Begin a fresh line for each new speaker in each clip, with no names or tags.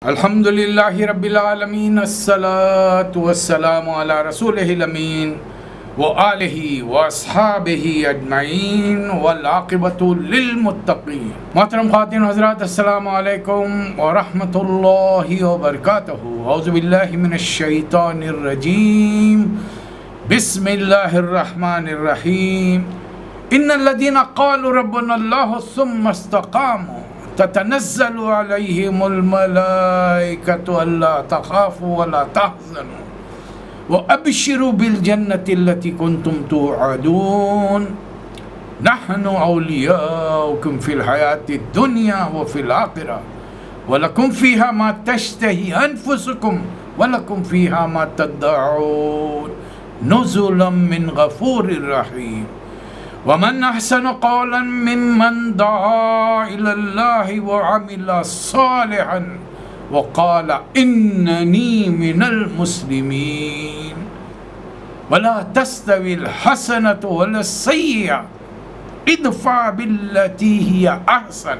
الحمد للہ رب العالمین الصلاۃ والسلام علی رسولہ الامین وآلہ واصحابہ اجمعین والعاقبۃ للمتقین۔ محترم خواتین حضرات، السلام علیکم ورحمۃ اللہ وبرکاتہ۔ اعوذ باللہ من الشیطان الرجیم، بسم اللہ الرحمن الرحیم۔ ان الذین قالوا ربنا اللہ ثم استقاموا تتنزل علیہم الملائکۃ الا تخافوا ولا تحزنوا وابشروا بالجنۃ التی کنتم توعدون نحن اولیاؤکم فی الحیاۃ الدنیا وفی الآخرہ ولکم فیہا ما تشتہی انفسکم ولکم فیہا ما تدعون نزلا من غفور رحیم۔ ومن احسن قولا ممن دعا الى الله وعمل صالحا وقال انني من المسلمين ولا تستوي الحسنة ولا السيئة ادفع بالتي هي احسن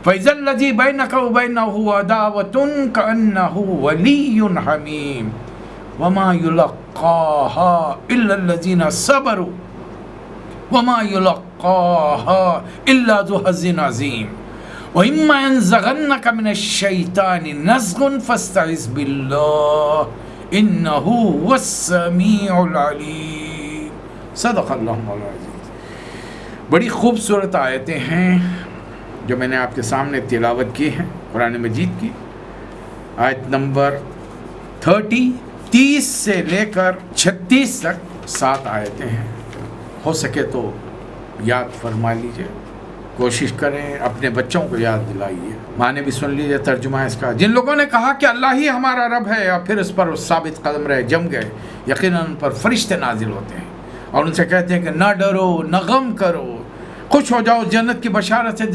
فاذا الذي بينك وبينه عداوة كأنه ولي حميم وما يلقاها الا الذين صبروا وما يلقاها الا ذو حظ عظیم۔ واما ينزغنك من الشیطان نزغ فاستعذ بالله انه هو السمیع العلیم۔ صدق اللہ العظیم۔ بڑی خوبصورت آیتیں ہیں جو میں نے آپ کے سامنے تلاوت کی ہیں قرآن مجید کی۔ آیت نمبر 30 سے لے کر 36 تک 7 آیتیں ہیں۔ ہو سکے تو یاد فرما لیجئے، کوشش کریں اپنے بچوں کو یاد دلائیے، ماں نے بھی سن لیجئے ترجمہ اس کا۔ جن لوگوں نے کہا کہ اللہ ہی ہمارا رب ہے اور پھر اس پر ثابت قدم رہے، جم گئے، یقیناً ان پر فرشتے نازل ہوتے ہیں اور ان سے کہتے ہیں کہ نہ ڈرو نہ غم کرو، خوش ہو جاؤ جنت کی بشارت سے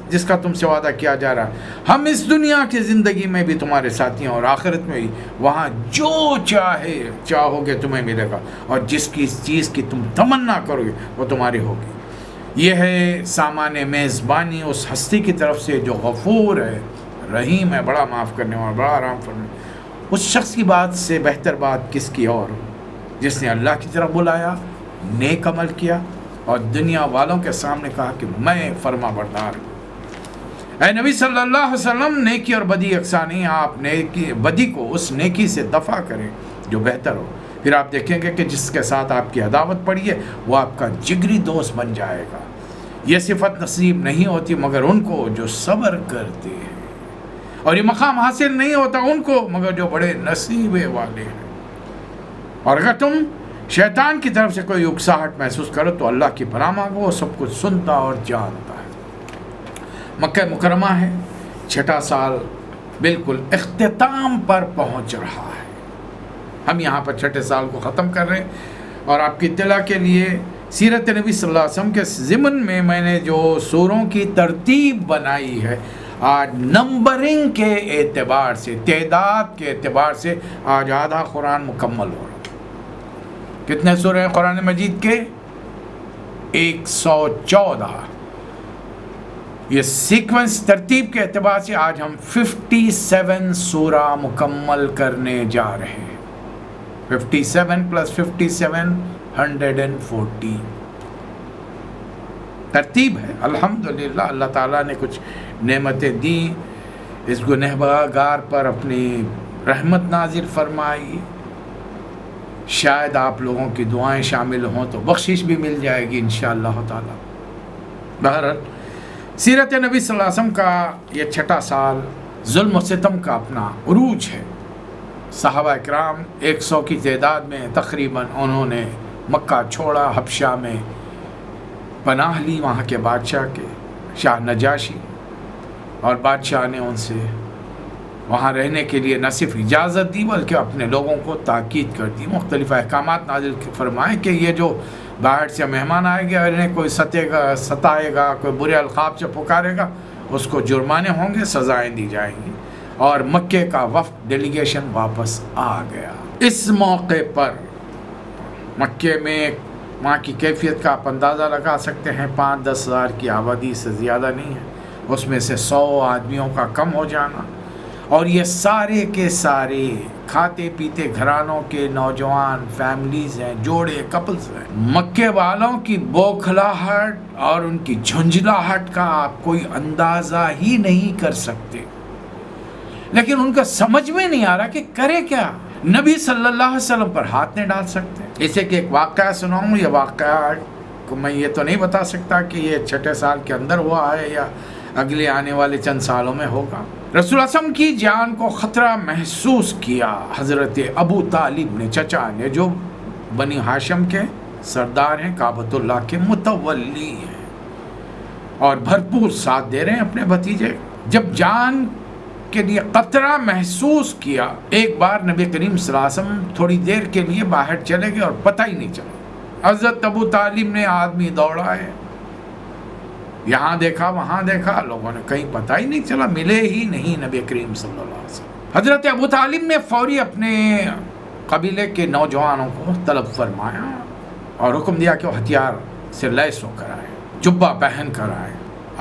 جس کا تم سے وعدہ کیا جا رہا ہے۔ ہم اس دنیا کی زندگی میں بھی تمہارے ساتھی ہیں اور آخرت میں بھی، وہاں جو چاہو گے تمہیں ملے گا اور جس کی چیز کی تم تمنا کرو گے وہ تمہاری ہوگی۔ یہ ہے سامان میزبانی اس ہستی کی طرف سے جو غفور ہے، رحیم ہے، بڑا معاف کرنے والا، بڑا آرام فرمانے۔ اس شخص کی بات سے بہتر بات کس کی اور، جس نے اللہ کی طرف بلایا، نیک عمل کیا اور دنیا والوں کے سامنے کہا کہ میں فرما بردار ہوں۔ اے نبی صلی اللہ علیہ وسلم، نیکی اور بدی یکساں نہیں، آپ بدی کو اس نیکی سے دفع کریں جو بہتر ہو، پھر آپ دیکھیں گے کہ جس کے ساتھ آپ کی عداوت پڑی ہے وہ آپ کا جگری دوست بن جائے گا۔ یہ صفت نصیب نہیں ہوتی مگر ان کو جو صبر کرتے ہیں، اور یہ مقام حاصل نہیں ہوتا ان کو مگر جو بڑے نصیبے والے ہیں۔ اور اگر تم شیطان کی طرف سے کوئی اکساہٹ محسوس کرو تو اللہ کی پناہ مانگو، وہ سب کچھ سنتا اور جانتا ہے۔ مکہ مکرمہ ہے، 6واں سال بالکل اختتام پر پہنچ رہا ہے۔ ہم یہاں پر 6 سال کو ختم کر رہے ہیں، اور آپ کی اطلاع کے لیے سیرت نبی صلی اللہ علیہ وسلم کے ضمن میں نے جو سوروں کی ترتیب بنائی ہے، آج نمبرنگ کے اعتبار سے، تعداد کے اعتبار سے آج آدھا قرآن مکمل ہو رہا ہے۔ کتنے سورے ہیں قرآن مجید کے؟ 114۔ یہ سیکوینس ترتیب کے اعتبار سے آج ہم 57 سورہ مکمل کرنے جا رہے ہیں۔ 57 + 57 140 ترتیب ہے۔ الحمدللہ اللہ تعالیٰ نے کچھ نعمتیں دیں، اس گنہگار پر اپنی رحمت نازل فرمائی، شاید آپ لوگوں کی دعائیں شامل ہوں تو بخشش بھی مل جائے گی انشاءاللہ تعالی۔ بہرحال سیرت نبی صلی اللہ علیہ وسلم کا یہ 6واں سال ظلم و ستم کا اپنا عروج ہے۔ صحابہ اکرام 100 کی تعداد میں تقریباً انہوں نے مکہ چھوڑا، حبشہ میں پناہ لی وہاں کے بادشاہ کے، شاہ نجاشی، اور بادشاہ نے ان سے وہاں رہنے کے لیے نہ صرف اجازت دی بلکہ اپنے لوگوں کو تاکید کر دی، مختلف احکامات نازل فرمائے کہ یہ جو باہر سے مہمان آئے گا، انہیں کوئی ستائے گا، کوئی برے القاب سے پکارے گا، اس کو جرمانے ہوں گے، سزائیں دی جائیں گی۔ اور مکے کا وفد ڈیلیگیشن واپس آ گیا۔ اس موقع پر مکے میں وہاں کی کیفیت کا آپ اندازہ لگا سکتے ہیں، 5-10 ہزار کی آبادی سے زیادہ نہیں ہے، اس میں سے 100 آدمیوں کا کم ہو جانا اور یہ سارے کے سارے کھاتے پیتے گھرانوں کے نوجوان فیملیز ہیں، جوڑے کپلز ہیں۔ مکے والوں کی بوکھلاہٹ اور ان کی جھنجھلاہٹ کا آپ کوئی اندازہ ہی نہیں کر سکتے، لیکن ان کا سمجھ میں نہیں آ رہا کہ کرے کیا۔ نبی صلی اللہ علیہ وسلم پر ہاتھ نہیں ڈال سکتے۔ اسے کہ ایک واقعہ سناؤں، یہ واقعہ کو میں یہ تو نہیں بتا سکتا کہ یہ 6 سال کے اندر ہوا ہے یا اگلے آنے والے چند سالوں میں ہوگا۔ رسول اللہ صلی اللہ علیہ وسلم کی جان کو خطرہ محسوس کیا حضرت ابو طالب نے، چچا نے، جو بنی ہاشم کے سردار ہیں، کعبۃ اللہ کے متولی ہیں اور بھرپور ساتھ دے رہے ہیں اپنے بھتیجے۔ جب جان کے لیے خطرہ محسوس کیا، ایک بار نبی کریم صلی اللہ علیہ وسلم تھوڑی دیر کے لیے باہر چلے گئے اور پتہ ہی نہیں چلا۔ حضرت ابو طالب نے آدمی دوڑائے، یہاں دیکھا وہاں دیکھا، لوگوں نے کہیں پتہ ہی نہیں چلا، ملے ہی نہیں نبی کریم صلی اللہ علیہ وسلم۔ حضرت ابو طالب نے فوری اپنے قبیلے کے نوجوانوں کو طلب فرمایا اور حکم دیا کہ وہ ہتھیار سے لیس ہو کر آئے، جبہ پہن کر آئے۔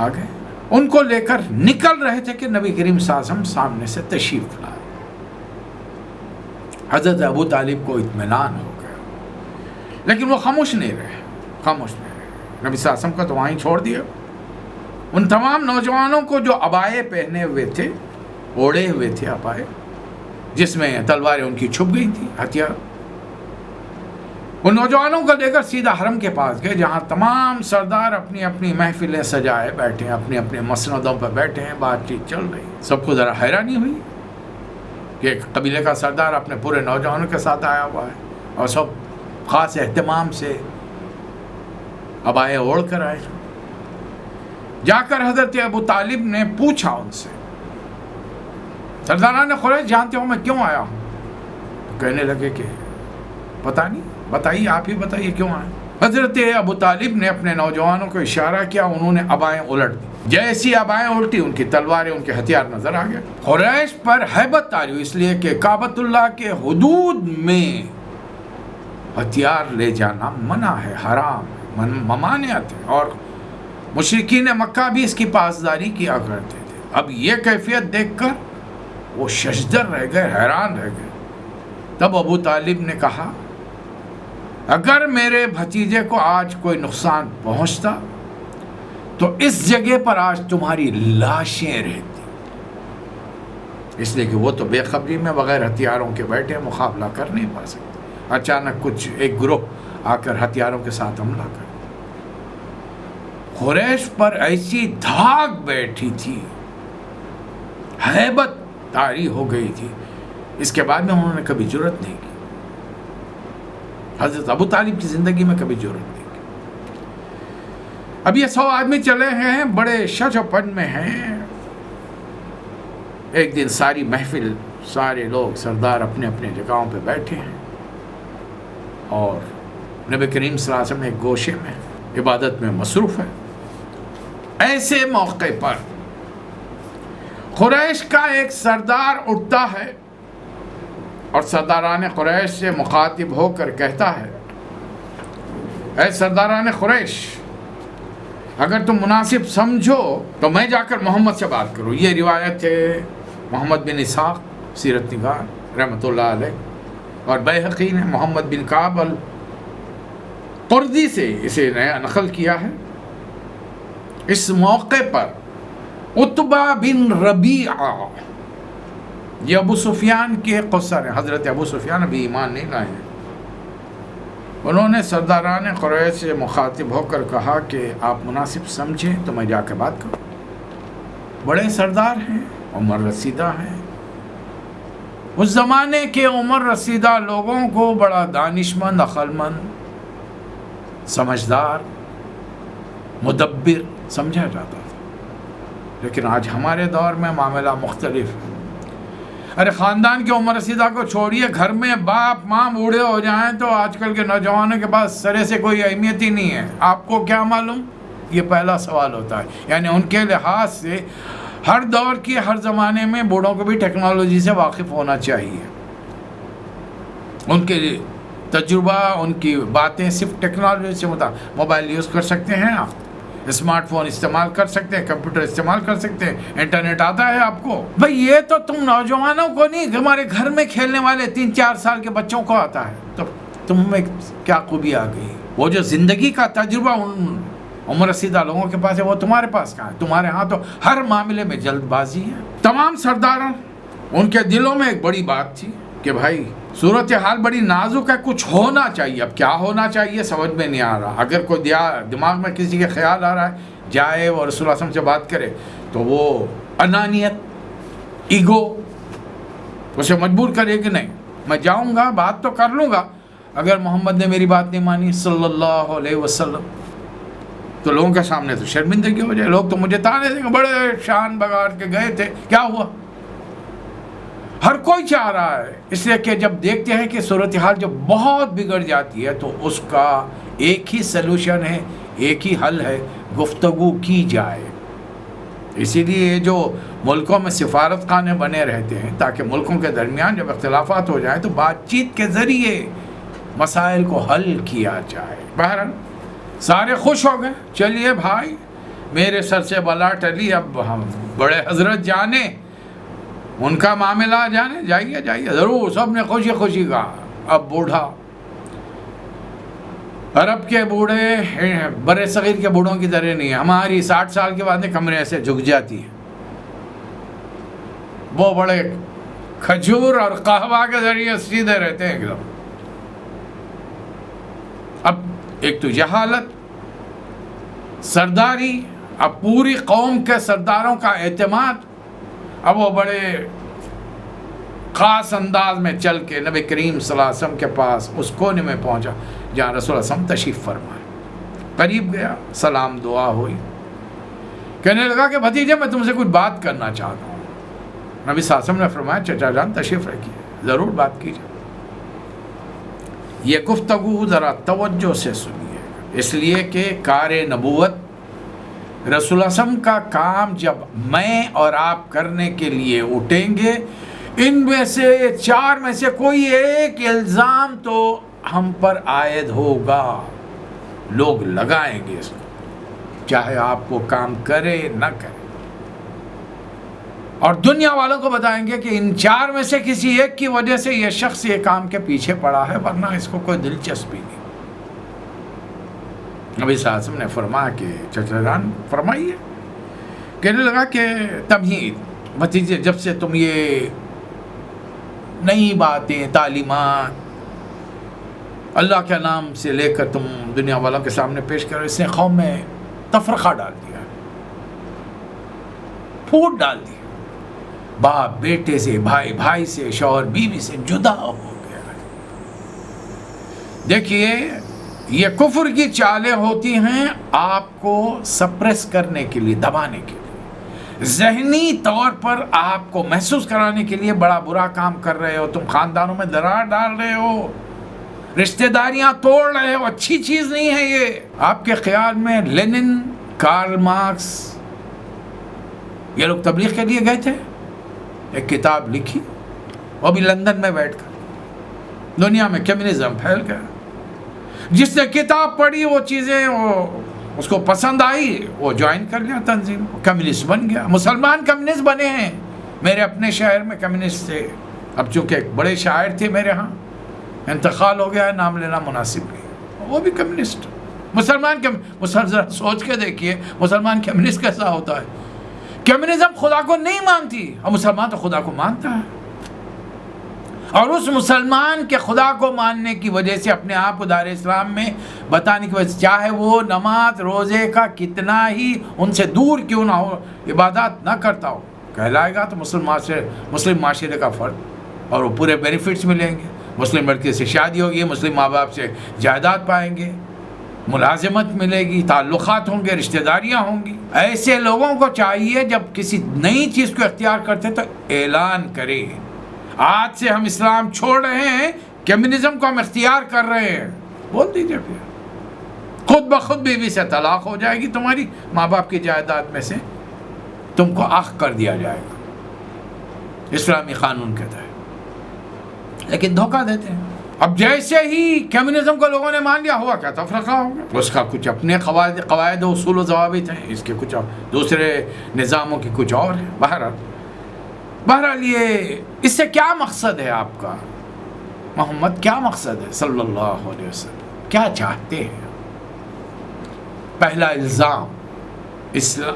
آگے ان کو لے کر نکل رہے تھے کہ نبی کریم صلی اللہ علیہ وسلم سامنے سے تشریف لائے۔ حضرت ابو طالب کو اطمینان ہو گیا، لیکن وہ خاموش نہیں رہے۔ نبی صلی اللہ علیہ وسلم کو تو وہیں چھوڑ دیا۔ ان تمام نوجوانوں کو جو عبائے پہنے ہوئے تھے، اوڑے ہوئے تھے عبائے، جس میں تلواریں ان کی چھپ گئی تھیں، ہتھیار، ان نوجوانوں کو لے کر سیدھا حرم کے پاس گئے، جہاں تمام سردار اپنی اپنی محفلیں سجائے بیٹھے ہیں، اپنے اپنے مسندوں پر بیٹھے ہیں، بات چیت چل رہی۔ سب کو ذرا حیرانی ہوئی کہ ایک قبیلے کا سردار اپنے پورے نوجوانوں کے ساتھ آیا ہوا ہے اور سب خاص اہتمام سے عبائے اوڑھ کر آئے۔ جا کر حضرت ابو طالب نے پوچھا ان سے، سرداران قریش جانتے ہو میں کیوں آیا ہوں؟ کہنے لگے کہ پتہ نہیں، بتائیے، آپ ہی بتائیے کیوں آئے۔ حضرت ابو طالب نے اپنے نوجوانوں کو اشارہ کیا، انہوں نے عبائیں الٹ دی۔ جیسی عبائیں الٹی، ان کی تلواریں، ان کے ہتھیار نظر آ گئے۔ قریش پر ہیبت طاری ہوئی، اس لیے کہ کعبۃ اللہ کے حدود میں ہتھیار لے جانا منع ہے، حرام ہے، ممانعت ہے، اور مشرکین مکہ بھی اس کی پاسداری کیا کرتے تھے۔ اب یہ کیفیت دیکھ کر وہ ششدر رہ گئے، حیران رہ گئے۔ تب ابو طالب نے کہا، اگر میرے بھتیجے کو آج کوئی نقصان پہنچتا تو اس جگہ پر آج تمہاری لاشیں رہتی، اس لیے کہ وہ تو بے خبری میں بغیر ہتھیاروں کے بیٹھے، مقابلہ کر نہیں پا سکتے۔ اچانک کچھ ایک گروہ آ کر ہتھیاروں کے ساتھ حملہ کر، قریش پر ایسی دھاگ بیٹھی تھی، ہیبت طاری ہو گئی تھی، اس کے بعد میں انہوں نے کبھی جرأت نہیں کی۔ حضرت ابو طالب کی زندگی میں کبھی جرأت نہیں کی۔ اب یہ 100 آدمی چلے ہیں، بڑے شج و پن میں ہیں۔ ایک دن ساری محفل، سارے لوگ سردار اپنے اپنے جگہوں پہ بیٹھے ہیں اور نبی کریم صلی اللہ علیہ وسلم ایک گوشے میں عبادت میں مصروف ہے۔ ایسے موقع پر قریش کا ایک سردار اٹھتا ہے اور سرداران قریش سے مخاطب ہو کر کہتا ہے، اے سرداران قریش، اگر تم مناسب سمجھو تو میں جا کر محمد سے بات کروں۔ یہ روایت ہے محمد بن اسحاق سیرت نگار رحمۃ اللہ علیہ، اور بیہقی نے محمد بن کعب القردی سے اسے نیا نقل کیا ہے۔ اس موقع پر عتبہ بن ربیعہ، یہ ابو سفیان کے قصر ہیں، حضرت ابو سفیان ابھی ایمان نہیں لائے ہیں، انہوں نے سرداران قریش سے مخاطب ہو کر کہا کہ آپ مناسب سمجھیں تو میں جا کے بات کروں۔ بڑے سردار ہیں، عمر رسیدہ ہیں، اس زمانے کے عمر رسیدہ لوگوں کو بڑا دانشمند، عقلمند، سمجھدار، مدبر سمجھا جاتا تھا، لیکن آج ہمارے دور میں معاملہ مختلف ہے۔ ارے خاندان کے عمر رسیدہ کو چھوڑیے، گھر میں باپ ماں بوڑھے ہو جائیں تو آج کل کے نوجوانوں کے پاس سرے سے کوئی اہمیت ہی نہیں ہے۔ آپ کو کیا معلوم؟ یہ پہلا سوال ہوتا ہے۔ یعنی ان کے لحاظ سے ہر دور کی، ہر زمانے میں بوڑھوں کو بھی ٹیکنالوجی سے واقف ہونا چاہیے۔ ان کے تجربہ، ان کی باتیں صرف ٹیکنالوجی سے موبائل یوز کر سکتے ہیں آپ، اسمارٹ فون استعمال کر سکتے ہیں، کمپیوٹر استعمال کر سکتے ہیں، انٹرنیٹ آتا ہے آپ کو. بھئی یہ تو تم نوجوانوں کو نہیں، ہمارے گھر میں کھیلنے والے 3-4 سال کے بچوں کو آتا ہے. تو تم میں کیا خوبی آ گئی؟ وہ جو زندگی کا تجربہ ان عمر رسیدہ لوگوں کے پاس ہے وہ تمہارے پاس کہاں ہے؟ تمہارے ہاں تو ہر معاملے میں جلد بازی ہے. تمام سرداروں ان کے دلوں میں ایک بڑی بات تھی کہ بھائی صورتحال بڑی نازک ہے، کچھ ہونا چاہیے. اب کیا ہونا چاہیے سمجھ میں نہیں آ رہا. اگر کوئی دماغ میں کسی کے خیال آ رہا ہے جائے اور رسول اللہ صلی اللہ علیہ وسلم سے بات کرے تو وہ انانیت، ایگو اسے مجبور کرے کہ نہیں میں جاؤں گا، بات تو کر لوں گا، اگر محمد نے میری بات نہیں مانی صلی اللہ علیہ وسلم تو لوگوں کے سامنے تو شرمندگی ہو جائے. لوگ تو مجھے تانے دیں گے بڑے شان بگاڑ کے گئے تھے، کیا ہوا؟ ہر کوئی چاہ رہا ہے، اس لیے کہ جب دیکھتے ہیں کہ صورتحال جب بہت بگڑ جاتی ہے تو اس کا ایک ہی سلوشن ہے، ایک ہی حل ہے، گفتگو کی جائے. اسی لیے جو ملکوں میں سفارت خانے بنے رہتے ہیں تاکہ ملکوں کے درمیان جب اختلافات ہو جائیں تو بات چیت کے ذریعے مسائل کو حل کیا جائے. بہرحال سارے خوش ہو گئے، چلیے بھائی میرے سر سے بلا ٹلی، اب ہم بڑے حضرت جانے ان کا معاملہ جانے، جائیے جائیے ضرور. سب نے خوشی خوشی کہا. اب بوڑھا عرب کے بوڑھے برے صغیر کے بوڑھوں کی طرح نہیں ہے. ہماری 60 سال کے بعد کمرے ایسے جھک جاتی ہیں. وہ بڑے کھجور اور قہوہ کے ذریعے سیدھے رہتے ہیں ایک دم. اب ایک تو جہالت، سرداری، اب پوری قوم کے سرداروں کا اعتماد. اب وہ بڑے خاص انداز میں چل کے نبی کریم صلی اللہ علیہ وسلم کے پاس اس کونے میں پہنچا جہاں رسول اللہ صلی اللہ علیہ وسلم تشریف فرمائے. قریب گیا، سلام دعا ہوئی، کہنے لگا کہ بھتیجے میں تم سے کچھ بات کرنا چاہتا ہوں. نبی صلی اللہ علیہ وسلم نے فرمایا چچا جان تشریف رکھیے، ضرور بات کیجیے. یہ گفتگو ذرا توجہ سے سنیے، اس لیے کہ کار نبوت رسول اللہ صلی اللہ علیہ وسلم کا کام جب میں اور آپ کرنے کے لیے اٹھیں گے، ان میں سے 4 میں سے کوئی ایک الزام تو ہم پر عائد ہوگا. لوگ لگائیں گے اس کو، چاہے آپ کو کام کرے نہ کرے، اور دنیا والوں کو بتائیں گے کہ ان 4 میں سے کسی ایک کی وجہ سے یہ شخص یہ کام کے پیچھے پڑا ہے، ورنہ اس کو کوئی دلچسپی نہیں. نبی صلی اللہ علیہ وسلم نے فرمایا کہ چچا جان فرمائیے. کہنے لگا کہ تمہید، بھتیجے جب سے تم یہ نئی باتیں تعلیمات اللہ کے نام سے لے کر تم دنیا والوں کے سامنے پیش کرو، اس نے قوم میں تفرقہ ڈال دیا، پھوٹ ڈال دی. باپ بیٹے سے، بھائی بھائی سے، شوہر بیوی سے جدا ہو گیا. دیکھیے یہ کفر کی چالیں ہوتی ہیں آپ کو سپریس کرنے کے لیے، دبانے کے لیے، ذہنی طور پر آپ کو محسوس کرانے کے لیے بڑا برا کام کر رہے ہو. تم خاندانوں میں درار ڈال رہے ہو، رشتہ داریاں توڑ رہے ہو، اچھی چیز نہیں ہے یہ. آپ کے خیال میں لینن، کارل مارکس یہ لوگ تبلیغ کے لیے گئے تھے؟ ایک کتاب لکھی، وہ بھی لندن میں بیٹھ کر. دنیا میں کمیونزم پھیل گیا. جس نے کتاب پڑھی وہ چیزیں اس کو پسند آئی، وہ جوائن کر لیا تنظیم، کمیونسٹ بن گیا. مسلمان کمیونسٹ بنے ہیں. میرے اپنے شہر میں کمیونسٹ تھے، اب چونکہ ایک بڑے شاعر تھے میرے ہاں، انتقال ہو گیا ہے، نام لینا مناسب نہیں، وہ بھی کمیونسٹ. مسلمان ذرا سوچ کے دیکھیے مسلمان کمیونسٹ کیسا ہوتا ہے. کمیونزم خدا کو نہیں مانتی، اور مسلمان تو خدا کو مانتا ہے. اور اس مسلمان کے خدا کو ماننے کی وجہ سے اپنے آپ کو دار اسلام میں بتانے کی وجہ سے، چاہے وہ نماز روزے کا کتنا ہی ان سے دور کیوں نہ ہو، عبادات نہ کرتا ہو، کہلائے گا تو مسلم معاشرے کا فرد، اور وہ پورے بینیفٹس ملیں گے. مسلم لڑکے سے شادی ہوگی، مسلم ماں باپ سے جائیداد پائیں گے، ملازمت ملے گی، تعلقات ہوں گے، رشتہ داریاں ہوں گی. ایسے لوگوں کو چاہیے جب کسی نئی چیز کو اختیار کرتے تو اعلان کرے، آج سے ہم اسلام چھوڑ رہے ہیں، کمیونزم کو ہم اختیار کر رہے ہیں. بول دیجئے، پھر خود بخود بیوی سے طلاق ہو جائے گی، تمہاری ماں باپ کی جائیداد میں سے تم کو اخ کر دیا جائے گا اسلامی قانون کے تحت. لیکن دھوکہ دیتے ہیں. اب جیسے ہی کمیونزم کو لوگوں نے مان لیا، ہوا کیا تفرقہ ہو گیا. اس کا کچھ اپنے قواعد و اصول و ضوابط ہیں، اس کے کچھ دوسرے نظاموں کی کچھ اور ہیں. بہرحال یہ اس سے کیا مقصد ہے آپ کا؟ محمد کیا مقصد ہے صلی اللہ علیہ وسلم؟ کیا چاہتے ہیں؟ پہلا الزام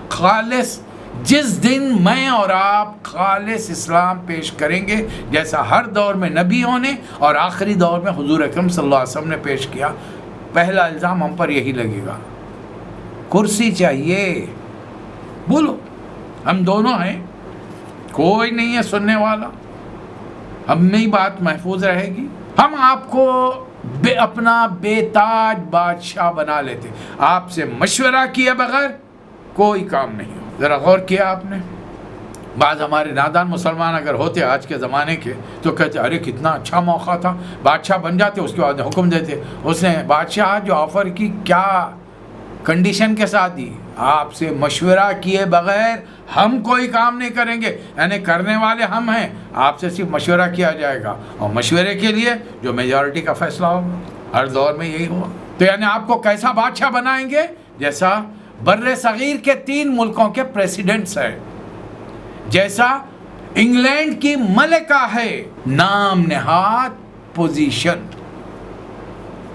خالص، جس دن میں اور آپ خالص اسلام پیش کریں گے جیسا ہر دور میں نبیوں نے اور آخری دور میں حضور اکرم صلی اللہ علیہ وسلم نے پیش کیا، پہلا الزام ہم پر یہی لگے گا، کرسی چاہیے. بولو، ہم دونوں ہیں، کوئی نہیں ہے سننے والا، ہم میں ہی بات محفوظ رہے گی. ہم آپ کو اپنا بے تاج بادشاہ بنا لیتے، آپ سے مشورہ کیے بغیر کوئی کام نہیں ہو. ذرا غور کیا آپ نے؟ بعض ہمارے نادان مسلمان اگر ہوتے آج کے زمانے کے تو کہتے ارے کتنا اچھا موقع تھا، بادشاہ بن جاتے، اس کے بعد حکم دیتے. اس نے بادشاہ جو آفر کی کیا کنڈیشن کے ساتھ دی، آپ سے مشورہ کیے بغیر ہم کوئی کام نہیں کریں گے، یعنی کرنے والے ہم ہیں، آپ سے صرف مشورہ کیا جائے گا اور مشورے کے لیے جو میجورٹی کا فیصلہ ہوگا. ہر دور میں یہی ہوا. تو یعنی آپ کو کیسا بادشاہ بنائیں گے؟ جیسا بر صغیر کے 3 ملکوں کے پریسیڈنٹس ہیں، جیسا انگلینڈ کی ملکہ ہے، نام نہاد پوزیشن،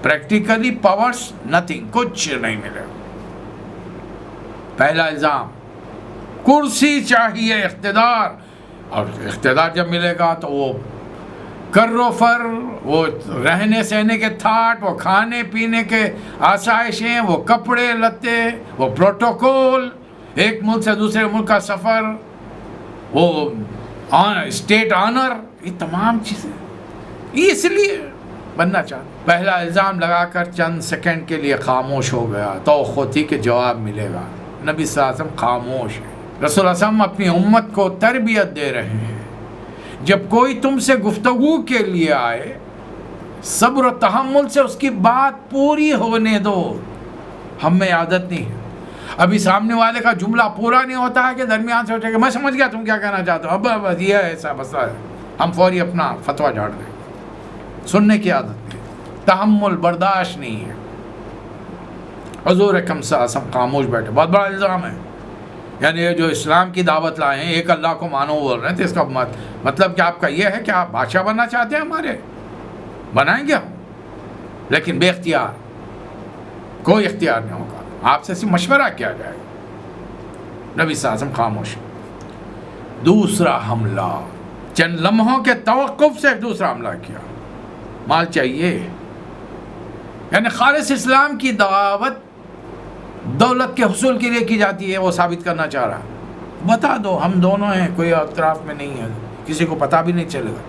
پریکٹیکلی پاورز نتھنگ، کچھ نہیں ملے. پہلا الزام کرسی چاہیے، اقتدار. اور اقتدار جب ملے گا تو وہ کر و فر، وہ رہنے سہنے کے تھاٹ، وہ کھانے پینے کے آسائشیں، وہ کپڑے لتے، وہ پروٹوکول، ایک ملک سے دوسرے ملک کا سفر، وہ اسٹیٹ آنر، یہ تمام چیزیں اس لیے بننا چاہتا. پہلا الزام لگا کر چند سیکنڈ کے لیے خاموش ہو گیا. توقع تھی کہ جواب ملے گا. نبی صلی اللہ علیہ وسلم خاموش ہے. رسول اللہ صلی اللہ علیہ وسلم اپنی امت کو تربیت دے رہے ہیں. جب کوئی تم سے گفتگو کے لیے آئے، صبر و تحمل سے اس کی بات پوری ہونے دو. ہم میں عادت نہیں ہے، ابھی سامنے والے کا جملہ پورا نہیں ہوتا ہے کہ درمیان سے اٹھے کہ میں سمجھ گیا تم کیا کہنا چاہتے ہو، اب بس یہ ایسا مسئلہ ہے، ہم فوری اپنا فتویٰ جھاڑ دیں. سننے کی عادت نہیں، تحمل برداشت نہیں ہے. حضور اکرم صلی اللہ علیہ وسلم خاموش بیٹھے. بہت بڑا الزام ہے. یعنی یہ جو اسلام کی دعوت لائے ہیں، ایک اللہ کو مانو بول رہے ہیں، تو اس کا مطلب کہ آپ کا یہ ہے کہ آپ بادشاہ بننا چاہتے ہیں ہمارے؟ بنائیں گے ہم، لیکن بے اختیار، کوئی اختیار نہیں ہوگا، آپ سے صرف مشورہ کیا جائے گا. نبی صلی اللہ علیہ وسلم خاموش. دوسرا حملہ، چند لمحوں کے توقف سے دوسرا حملہ کیا. مال چاہیے، یعنی خالص اسلام کی دعوت دولت کے حصول کے لیے کی جاتی ہے، وہ ثابت کرنا چاہ رہا. بتا دو ہم دونوں ہیں، کوئی اطراف میں نہیں ہے، کسی کو پتہ بھی نہیں چلے گا.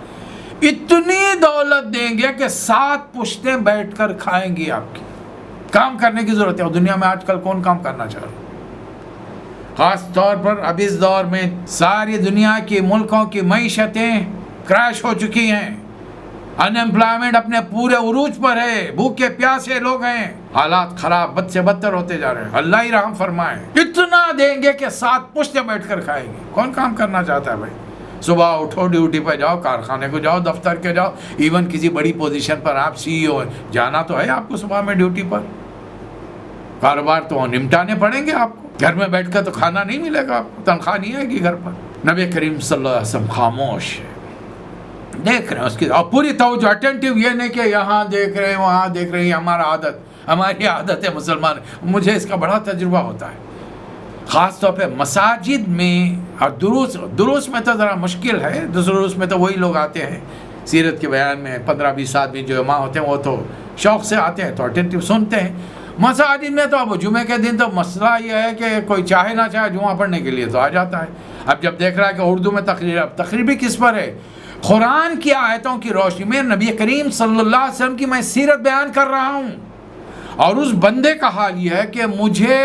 اتنی دولت دیں گے کہ 7 پشتیں بیٹھ کر کھائیں گی. آپ کی کام کرنے کی ضرورت ہے. اور دنیا میں آج کل کون کام کرنا چاہ رہا؟ خاص طور پر اب اس دور میں ساری دنیا کی ملکوں کی معیشتیں کریش ہو چکی ہیں، ان ایمپلائمنٹ اپنے پورے عروج پر ہے، بھوکے پیاسے لوگ ہیں، حالات خراب بد سے بدتر ہوتے جا رہے ہیں. اللہ ہی رحم فرمائے. اتنا دیں گے کہ 7 پشتیں بیٹھ کر کھائیں گے. کون کام کرنا چاہتا ہے بھائی؟ صبح اٹھو، ڈیوٹی پہ جاؤ، کارخانے کو جاؤ، دفتر کے جاؤ، ایون کسی بڑی پوزیشن پر آپ CEO ہیں، جانا تو ہے آپ کو صبح میں ڈیوٹی پر. کاروبار تو نمٹانے پڑیں گے آپ کو. گھر میں بیٹھ کر تو کھانا نہیں ملے گا آپ کو، تنخواہ نہیں آئے گی گھر پر. نبی کریم صلی اللہ علیہ وسلم خاموش ہے، دیکھ رہے ہیں اس کی، اور پوری توجہ اٹینٹیو. یہ نہیں کہ یہاں دیکھ رہے ہیں وہاں دیکھ رہے ہیں. ہماری عادت ہے مسلمان. مجھے اس کا بڑا تجربہ ہوتا ہے، خاص طور پہ مساجد میں اور دروس میں تو ذرا مشکل ہے. دروس میں تو وہی لوگ آتے ہیں سیرت کے بیان میں، 15-20 آدمی جو امام ہوتے ہیں وہ تو شوق سے آتے ہیں، تو اٹینٹیو سنتے ہیں. مساجد میں تو اب جمعے کے دن تو مسئلہ یہ ہے کہ کوئی چاہے نہ چاہے جمعہ پڑھنے کے لیے تو آ جاتا ہے. اب جب دیکھ رہا ہے کہ اردو میں تقریر، اب تقریر بھی کس پر ہے؟ قرآن کی آیتوں کی روشنی میں نبی کریم صلی اللہ علیہ وسلم کی میں سیرت بیان کر رہا ہوں. اور اس بندے کا حال یہ ہے کہ مجھے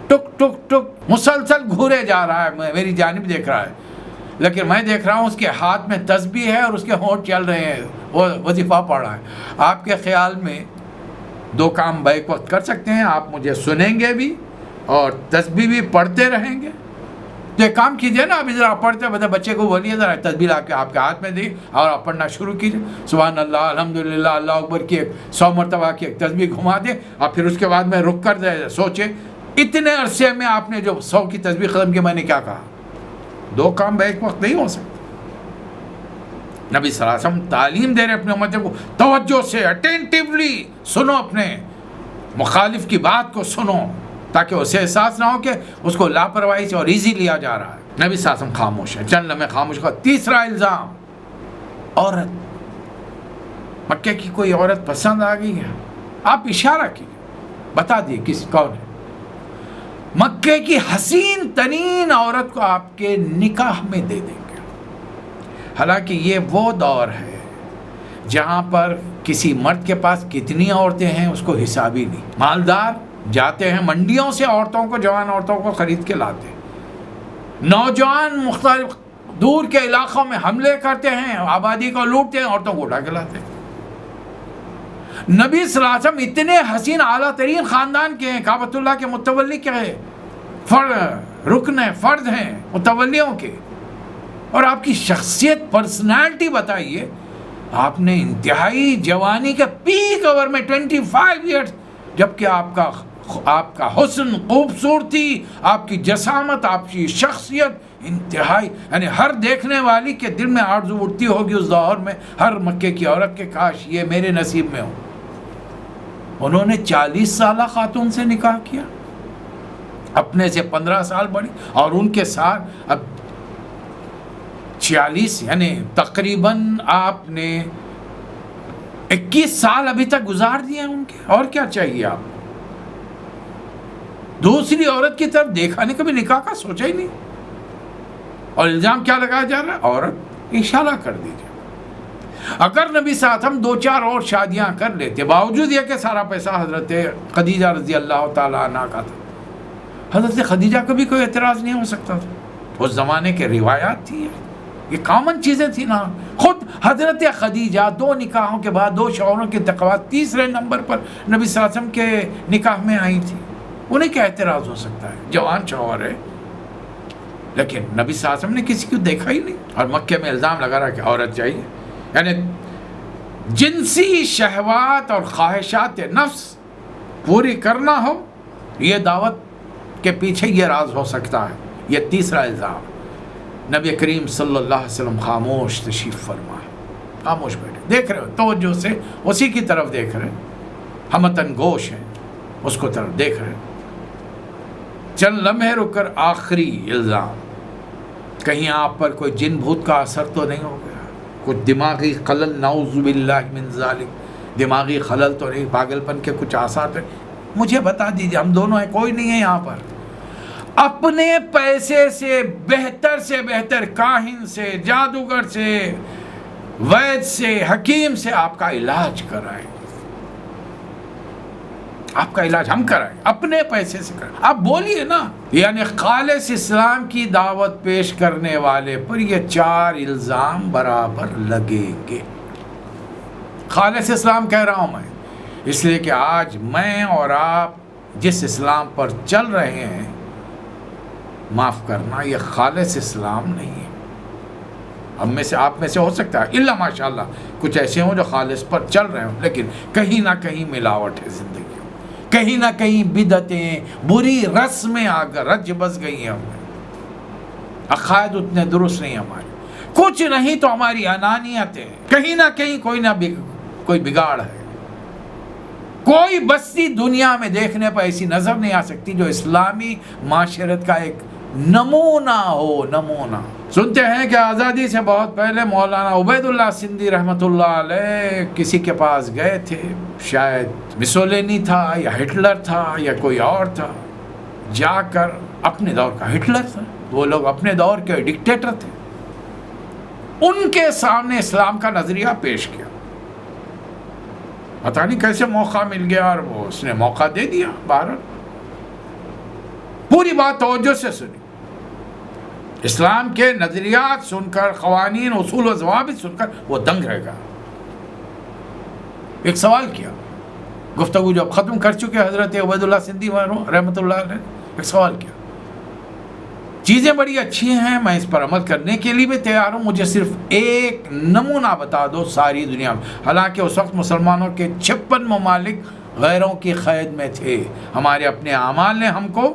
ٹک ٹک ٹک مسلسل گھورے جا رہا ہے، میری جانب دیکھ رہا ہے، لیکن میں دیکھ رہا ہوں اس کے ہاتھ میں تسبیح ہے اور اس کے ہونٹ چل رہے ہیں، وہ وظیفہ پڑھ رہا ہے. آپ کے خیال میں 2 کام بیک وقت کر سکتے ہیں؟ آپ مجھے سنیں گے بھی اور تسبیح بھی پڑھتے رہیں گے. تو ایک کام کیجئے نا، ابھی ذرا پڑھتے ہیں، بچے کو بولیے ذرا تسبیح لا کے آپ کے ہاتھ میں دی اور آپ پڑھنا شروع کیجئے، سبحان اللہ، الحمدللہ، اللہ اکبر کی 100 مرتبہ کی ایک تسبیح گھما دیں، اور پھر اس کے بعد میں رک کر سوچیں اتنے عرصے میں آپ نے جو 100 کی تسبیح ختم کی، میں نے کیا کہا؟ 2 کام ایک وقت نہیں ہو سکتے۔ نبی صلی اللہ علیہ وسلم تعلیم دے رہے اپنے امت کو، توجہ سے اٹینٹیولی سنو، اپنے مخالف کی بات کو سنو، تاکہ اسے احساس نہ ہو کہ اس کو لاپرواہی سے اور ایزی لیا جا رہا ہے۔ نبی صلی اللہ علیہ وسلم خاموش ہے، چند لمحے خاموش کا۔ تیسرا الزام، عورت، مکے کی کوئی عورت پسند آ گئی ہے، آپ اشارہ کیجیے، بتا دیے کون ہے۔ مکے کی حسین ترین عورت کو آپ کے نکاح میں دے دیں گے۔ حالانکہ یہ وہ دور ہے جہاں پر کسی مرد کے پاس کتنی عورتیں ہیں اس کو حساب ہی نہیں۔ مالدار جاتے ہیں منڈیوں سے عورتوں کو، جوان عورتوں کو خرید کے لاتے ہیں، نوجوان مختلف دور کے علاقوں میں حملے کرتے ہیں، آبادی کو لوٹتے ہیں، عورتوں کو اٹھا کے لاتے ہیں۔ نبی صلی اللہ علیہ وسلم اتنے حسین اعلیٰ ترین خاندان کے ہیں، کعبۃ اللہ کے متولی کے ہیں، رکن ہیں، فرد ہیں متولیوں کے، اور آپ کی شخصیت، پرسنالٹی بتائیے، آپ نے انتہائی جوانی کے پیک اوور میں 25 ایئرز، جبکہ آپ کا حسن، خوبصورتی، آپ کی جسامت، آپ کی شخصیت انتہائی، یعنی ہر دیکھنے والی کے دل میں آرزو اٹھتی ہوگی اس دور میں، ہر مکے کی عورت کے کاش یہ میرے نصیب میں ہو۔ انہوں نے 40 سالہ خاتون سے نکاح کیا، اپنے سے 15 سال بڑی، اور ان کے ساتھ اب 46، یعنی تقریباً آپ نے 21 سال ابھی تک گزار دیے ہیں ان کے، اور کیا چاہیے آپ کو؟ دوسری عورت کی طرف دیکھا نہیں، کبھی نکاح کا سوچا ہی نہیں، اور الزام کیا لگایا جا رہا ہے؟ عورت، اشارہ کر دیجیے۔ اگر نبی صلی اللہ علیہ وسلم 2-4 اور شادیاں کر لیتے، باوجود یہ کہ سارا پیسہ حضرت خدیجہ رضی اللہ تعالیٰ عنہ کا تھا، حضرت خدیجہ کو بھی کوئی اعتراض نہیں ہو سکتا تھا، اس زمانے کے روایات تھی، یہ کامن چیزیں تھی نا۔ خود حضرت خدیجہ 2 نکاحوں کے بعد 2 شوہروں کے انتخابات، تیسرے نمبر پر نبی صلی اللہ علیہ وسلم کے نکاح میں آئی تھی، انہیں کیا اعتراض ہو سکتا ہے؟ جوان شوہر ہے، لیکن نبی صلی اللہ علیہ وسلم نے کسی کو دیکھا ہی نہیں، اور مکے میں الزام لگا رہا کہ عورت چاہیے، یعنی جنسی شہوات اور خواہشات نفس پوری کرنا ہو، یہ دعوت کے پیچھے یہ راز ہو سکتا ہے۔ یہ تیسرا الزام۔ نبی کریم صلی اللہ علیہ وسلم خاموش تشریف فرمائے، خاموش بیٹھے، دیکھ رہے ہو توجہ سے، اسی کی طرف دیکھ رہے، ہمتن گوش ہیں، اس کو طرف دیکھ رہے۔ چند لمحے رک کر آخری الزام، کہیں آپ پر کوئی جن بھوت کا اثر تو نہیں ہو گیا، کچھ دماغی خلل، نعوذ باللہ من ذالک، دماغی خلل تو نہیں، پاگل پن کے کچھ آثار، مجھے بتا دیجئے، ہم دونوں ہیں، کوئی نہیں ہے یہاں پر، اپنے پیسے سے بہتر کاہن سے، جادوگر سے، وید سے، حکیم سے آپ کا علاج کرائیں، آپ کا علاج ہم کرائیں، اپنے پیسے سے کرائیں، آپ بولیے نا۔ یعنی خالص اسلام کی دعوت پیش کرنے والے پر یہ 4 الزام برابر لگیں گے۔ خالص اسلام کہہ رہا ہوں میں، اس لیے کہ آج میں اور آپ جس اسلام پر چل رہے ہیں، معاف کرنا، یہ خالص اسلام نہیں ہے۔ ہم میں سے، آپ میں سے ہو سکتا ہے الا ماشاءاللہ کچھ ایسے ہوں جو خالص پر چل رہے ہوں، لیکن کہیں نہ کہیں ملاوٹ ہے زندگی میں، کہیں نہ کہیں بدعتیں، بری رسمیں آ کر رج بس گئی ہیں، ہم میں عقائد اتنے درست نہیں ہمارے، کچھ نہیں تو ہماری انانیت ہے، کہیں نہ کہیں کوئی بگاڑ ہے۔ کوئی بستی دنیا میں دیکھنے پر ایسی نظر نہیں آ سکتی جو اسلامی معاشرت کا ایک نمونہ ہو، نمونہ۔ سنتے ہیں کہ آزادی سے بہت پہلے مولانا عبید اللہ سندھی رحمۃ اللہ علیہ کسی کے پاس گئے تھے، شاید مسولینی تھا یا ہٹلر تھا یا کوئی اور تھا، جا کر اپنے دور کا ہٹلر تھا، وہ لوگ اپنے دور کے ڈکٹیٹر تھے، ان کے سامنے اسلام کا نظریہ پیش کیا، پتہ نہیں کیسے موقع مل گیا اور وہ اس نے موقع دے دیا۔ بہرحال پوری بات توجہ سے سنی، اسلام کے نظریات سن کر، قوانین، اصول و ضوابط سن کر وہ دنگ رہ گیا۔ ایک سوال کیا، گفتگو جب ختم کر چکے حضرت عبید اللہ سندھی رحمۃ اللہ علیہ، ایک سوال کیا، چیزیں بڑی اچھی ہیں، میں اس پر عمل کرنے کے لیے بھی تیار ہوں، مجھے صرف ایک نمونہ بتا دو ساری دنیا میں۔ حالانکہ اس وقت مسلمانوں کے 56 ممالک غیروں کی قید میں تھے، ہمارے اپنے اعمال نے ہم کو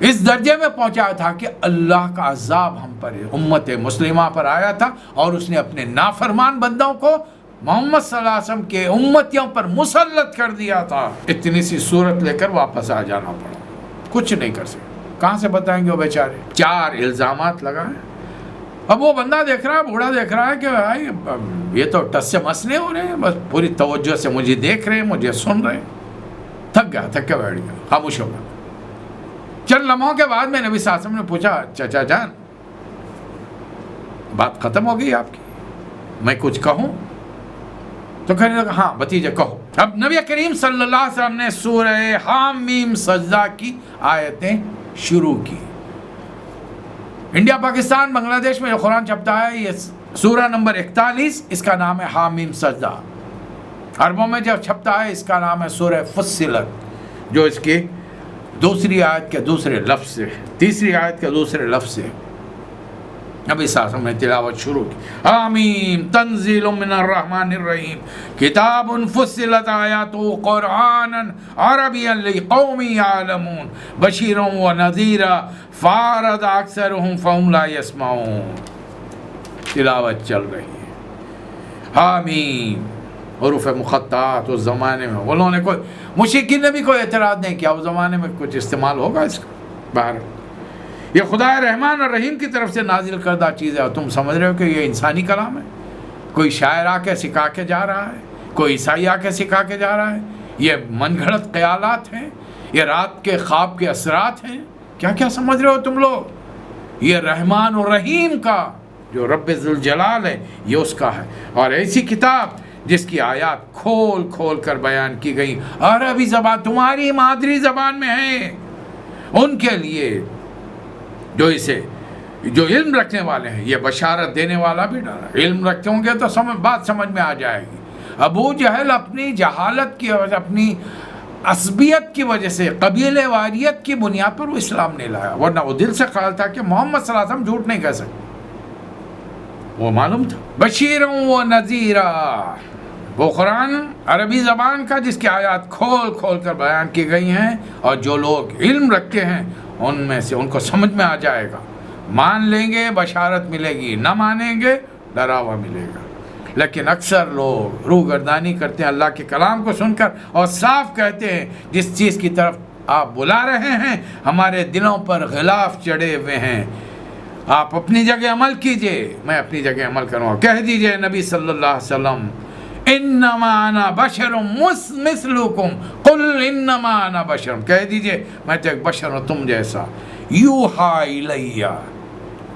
اس درجے میں پہنچایا تھا کہ اللہ کا عذاب ہم پر امت مسلمہ پر آیا تھا، اور اس نے اپنے نافرمان بندوں کو محمد صلی اللہ علیہ وسلم کے امتیوں پر مسلط کر دیا تھا۔ اتنی سی صورت لے کر واپس آ جانا پڑا، کچھ نہیں کر سکے۔ کہاں سے بتائیں گے وہ بیچارے؟ 4 الزامات لگائے۔ اب وہ بندہ دیکھ رہا ہے، بوڑھا دیکھ رہا ہے کہ بھائی یہ تو ٹس سے مس نہیں ہو رہے ہیں، بس پوری توجہ سے مجھے دیکھ رہے ہیں، مجھے سن رہے ہیں۔ تھک گیا، تھک کے بیٹھ گیا، خاموش ہو گیا۔ چند لمحوں کے بعد میں نبی صلی اللہ علیہ وسلم نے پوچھا، چچا جان بات ختم ہو گئی آپ کی، میں کچھ کہوں؟ تو کہنے لگا ہاں بھتیجے کہو۔ اب نبی کریم صلی اللہ علیہ وسلم نے سورہ حامیم سجدہ کی آیتیں شروع کی۔ انڈیا، پاکستان، بنگلہ دیش میں جو قرآن چھپتا ہے، یہ سورہ نمبر 41، اس کا نام ہے حامیم سجدہ۔ عربوں میں جب چھپتا ہے اس کا نام ہے سورہ فصلت، جو اس کی دوسری آیت کے دوسرے لفظ سے، تیسری آیت کے دوسرے لفظ سے نبی صلی اللہ علیہ وسلم نے تلاوت شروع کی۔ حامیم تنزیل من الرحمن الرحیم کتاب فصلت آیاتہ قرآنا عربیا لقوم یعلمون بشیرا ونذیرا فاعرض اکثرهم فهم لا یسمعون۔ تلاوت چل رہی ہے حامیم، حروف مقطعات۔ اس زمانے میں انہوں نے کوئی مشرکین نے بھی کوئی اعتراض نہیں کیا، اس زمانے میں کچھ استعمال ہوگا اس کا باہر۔ یہ خدا رحمان اور رحیم کی طرف سے نازل کردہ چیز ہے، اور تم سمجھ رہے ہو کہ یہ انسانی کلام ہے؟ کوئی شاعر آ کے سکھا کے جا رہا ہے، کوئی عیسائی آ کے سکھا کے جا رہا ہے؟ یہ من گھڑت خیالات ہیں، یہ رات کے خواب کے اثرات ہیں؟ کیا کیا سمجھ رہے ہو تم لوگ؟ یہ رحمان اور رحیم کا جو رب ذوالجلال ہے، یہ اس کا ہے۔ اور ایسی کتاب جس کی آیات کھول کھول کر بیان کی گئی عربی زبان، تمہاری مادری زبان میں ہے، ان کے لیے جو علم رکھنے والے ہیں۔ یہ بشارت دینے والا بھی ڈرا، علم رکھتے ہوں گے تو بات سمجھ میں آ جائے گی۔ ابو جہل اپنی جہالت کی وجہ، اپنی عصبیت کی وجہ سے، قبیلے واریت کی بنیاد پر وہ اسلام نہیں لایا، ورنہ وہ دل سے خیال تھا کہ محمد صلی اللہ علیہ وسلم جھوٹ نہیں کہہ سکتے، وہ معلوم تھا۔ بشیرا و نذیرا، وہ قرآن عربی زبان کا جس کی آیات کھول کھول کر بیان کی گئی ہیں، اور جو لوگ علم رکھتے ہیں ان میں سے ان کو سمجھ میں آ جائے گا، مان لیں گے بشارت ملے گی، نہ مانیں گے ڈراوا ملے گا۔ لیکن اکثر لوگ روح گردانی کرتے ہیں اللہ کے کلام کو سن کر، اور صاف کہتے ہیں جس چیز کی طرف آپ بلا رہے ہیں ہمارے دلوں پر غلاف چڑھے ہوئے ہیں، آپ اپنی جگہ عمل کیجئے، میں اپنی جگہ عمل کروں گا۔ کہہ دیجئے نبی صلی اللہ علیہ وسلم، انما انا بشر مثلکم، قل انما انا بشر، کہہ دیجئے میں تو ایک بشر ہوں تم جیسا، یوحی الیہ،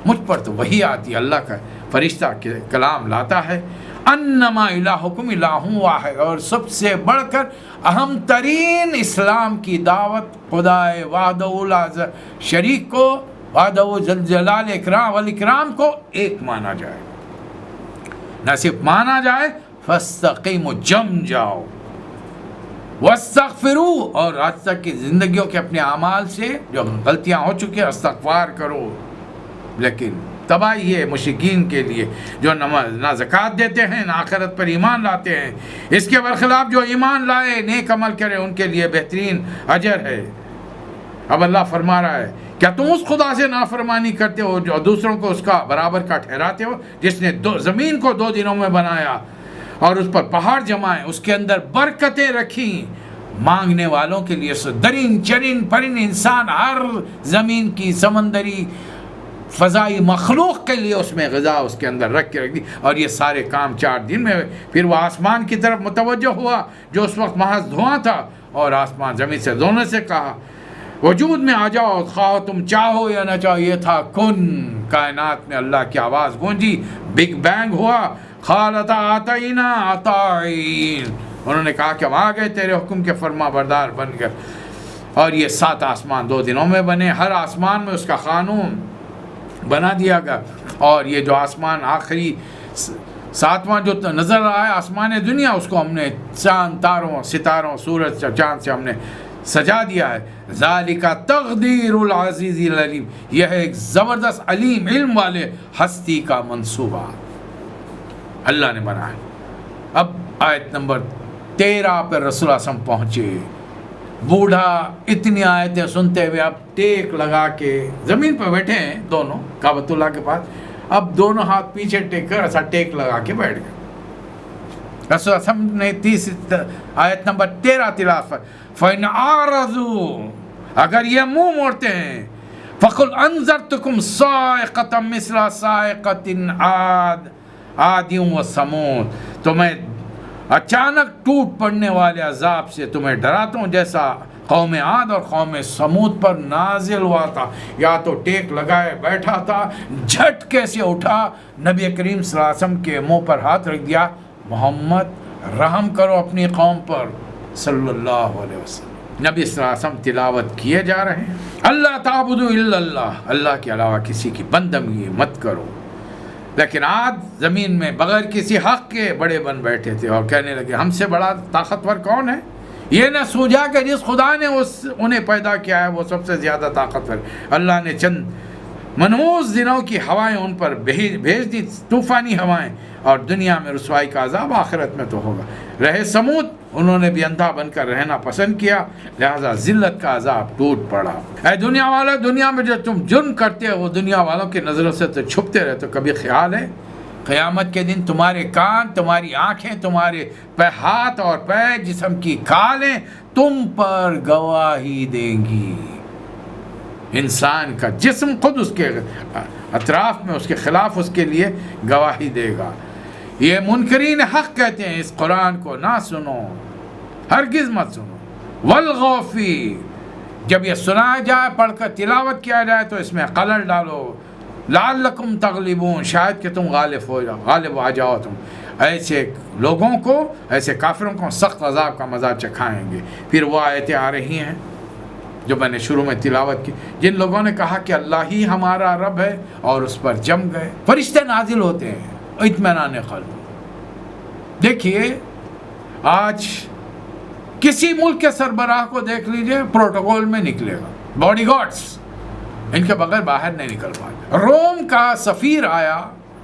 مجھ پر تو وحی آتی ہے، اللہ کا فرشتہ کے کلام لاتا ہے، انما الہکم الہ واحد، اور سب سے بڑھ کر اہم ترین اسلام کی دعوت خدا وحدہ لا شریک کو، وحدہ ذل جلال اکرام والاکرام کو ایک مانا جائے، نہ صرف مانا جائے، فاستقیموا، جم جاؤ، واستغفروا، اور آج تک کی زندگیوں کے اپنے اعمال سے جو غلطیاں ہو چکی ہیں استغفار کرو۔ لیکن تباہی ہے مشرکین کے لیے جو نہ زکوٰۃ دیتے ہیں نہ آخرت پر ایمان لاتے ہیں، اس کے برخلاف جو ایمان لائے نیک عمل کرے ان کے لیے بہترین اجر ہے۔ اب اللہ فرما رہا ہے کیا تم اس خدا سے نافرمانی کرتے ہو جو دوسروں کو اس کا برابر کا ٹھہراتے ہو، جس نے زمین کو 2 دنوں میں بنایا اور اس پر پہاڑ جمائے، اس کے اندر برکتیں رکھیں مانگنے والوں کے لیے، درین چرین پرند انسان ہر زمین کی سمندری فضائی مخلوق کے لیے اس میں غذا اس کے اندر رکھ کے رکھ دی، اور یہ سارے کام 4 دن میں۔ پھر وہ آسمان کی طرف متوجہ ہوا جو اس وقت محض دھواں تھا، اور آسمان زمین سے دونوں سے کہا وجود میں آ جاؤ، خواہ تم چاہو یا نہ چاہو، یہ تھا کن، کائنات میں اللہ کی آواز گونجی، بگ بینگ ہوا، خالتا آتینا آتائین، انہوں نے کہا کہ ہم آ گئے تیرے حکم کے فرما بردار بن گئے، اور یہ 7 آسمان 2 دنوں میں بنے، ہر آسمان میں اس کا قانون بنا دیا گیا، اور یہ جو آسمان آخری 7واں جو نظر آیا آسمان دنیا، اس کو ہم نے چاند، تاروں، ستاروں، سورج چاند سے ہم نے سجا دیا ہے. ذالک تقدیر العزیز العلیم، یہ ہے ایک زبردست علیم علم والے ہستی کا منصوبہ اللہ نے بنایا. اب آیت نمبر 13 پر رسول اللہ صلی اللہ علیہ وسلم پہنچے. بوڑھا اتنی آیتیں سنتے ہوئے اب ٹیک لگا کے زمین پہ بیٹھے ہیں دونوں کعبۃ اللہ کے پاس. اب دونوں ہاتھ پیچھے ٹیک کر ایسا ٹیک لگا کے بیٹھ گئے. رسول اللہ صلی اللہ علیہ وسلم نے آیت نمبر 13 تلاوت فَإِنْ أَعْرَضُوا، اگر یہ منہ موڑتے ہیں، فَقُلْ أَنذَرْتُكُمْ صَاعِقَةً مِثْلَ صَاعِقَةِ عَادٍ وَثَمُودَ، تو میں اچانک ٹوٹ پڑنے والے عذاب سے تمہیں ڈراتا ہوں جیسا قوم عاد اور قوم سمود پر نازل ہوا تھا. یا تو ٹیک لگائے بیٹھا تھا، جھٹکے سے اٹھا، نبی کریم صلی اللہ علیہ وسلم کے منہ پر ہاتھ رکھ دیا، محمد رحم کرو اپنی قوم پر صلی اللہ علیہ وسلم. نبی صلی اللہ علیہ وسلم تلاوت کیے جا رہے ہیں، اللہ تعبدوا الا اللہ، اللہ کے علاوہ کسی کی بندگی مت کرو. لیکن آج زمین میں بغیر کسی حق کے بڑے بن بیٹھے تھے اور کہنے لگے ہم سے بڑا طاقتور کون ہے. یہ نہ سوجا کہ جس خدا نے انہیں پیدا کیا ہے وہ سب سے زیادہ طاقتور. اللہ نے چند منحوس دنوں کی ہوائیں ان پر بھیج دی، طوفانی ہوائیں، اور دنیا میں رسوائی کا عذاب آخرت میں تو ہوگا. رہے سمود، انہوں نے بھی اندھا بن کر رہنا پسند کیا، لہذا ذلت کا عذاب ٹوٹ پڑا. اے دنیا والوں، دنیا میں جو تم جرم کرتے ہو وہ دنیا والوں کی نظروں سے تو چھپتے رہتے ہو. کبھی خیال ہے قیامت کے دن تمہارے کان، تمہاری آنکھیں، تمہارے ہاتھ اور پیر، جسم کی کھالیں تم پر گواہی دیں گی. انسان کا جسم خود اس کے اطراف میں اس کے خلاف اس کے لیے گواہی دے گا. یہ منکرین حق کہتے ہیں اس قرآن کو نہ سنو، ہرگز مت سنو. والغوا فیہ، جب یہ سنایا جائے، پڑھ کر تلاوت کیا جائے تو اس میں قلل ڈالو. لعلکم تغلبون، شاید کہ تم غالب آ جاؤ. تم ایسے لوگوں کو، ایسے کافروں کو سخت عذاب کا مزہ چکھائیں گے. پھر وہ آیتیں آ رہی ہیں جو میں نے شروع میں تلاوت کی، جن لوگوں نے کہا کہ اللہ ہی ہمارا رب ہے اور اس پر جم گئے. فرشتے نازل ہوتے ہیں، اطمینان قلب. دیکھیے آج کسی ملک کے سربراہ کو دیکھ لیجئے، پروٹوکول میں نکلے گا، باڈی گارڈز ان کے بغیر باہر نہیں نکل پائے. روم کا سفیر آیا،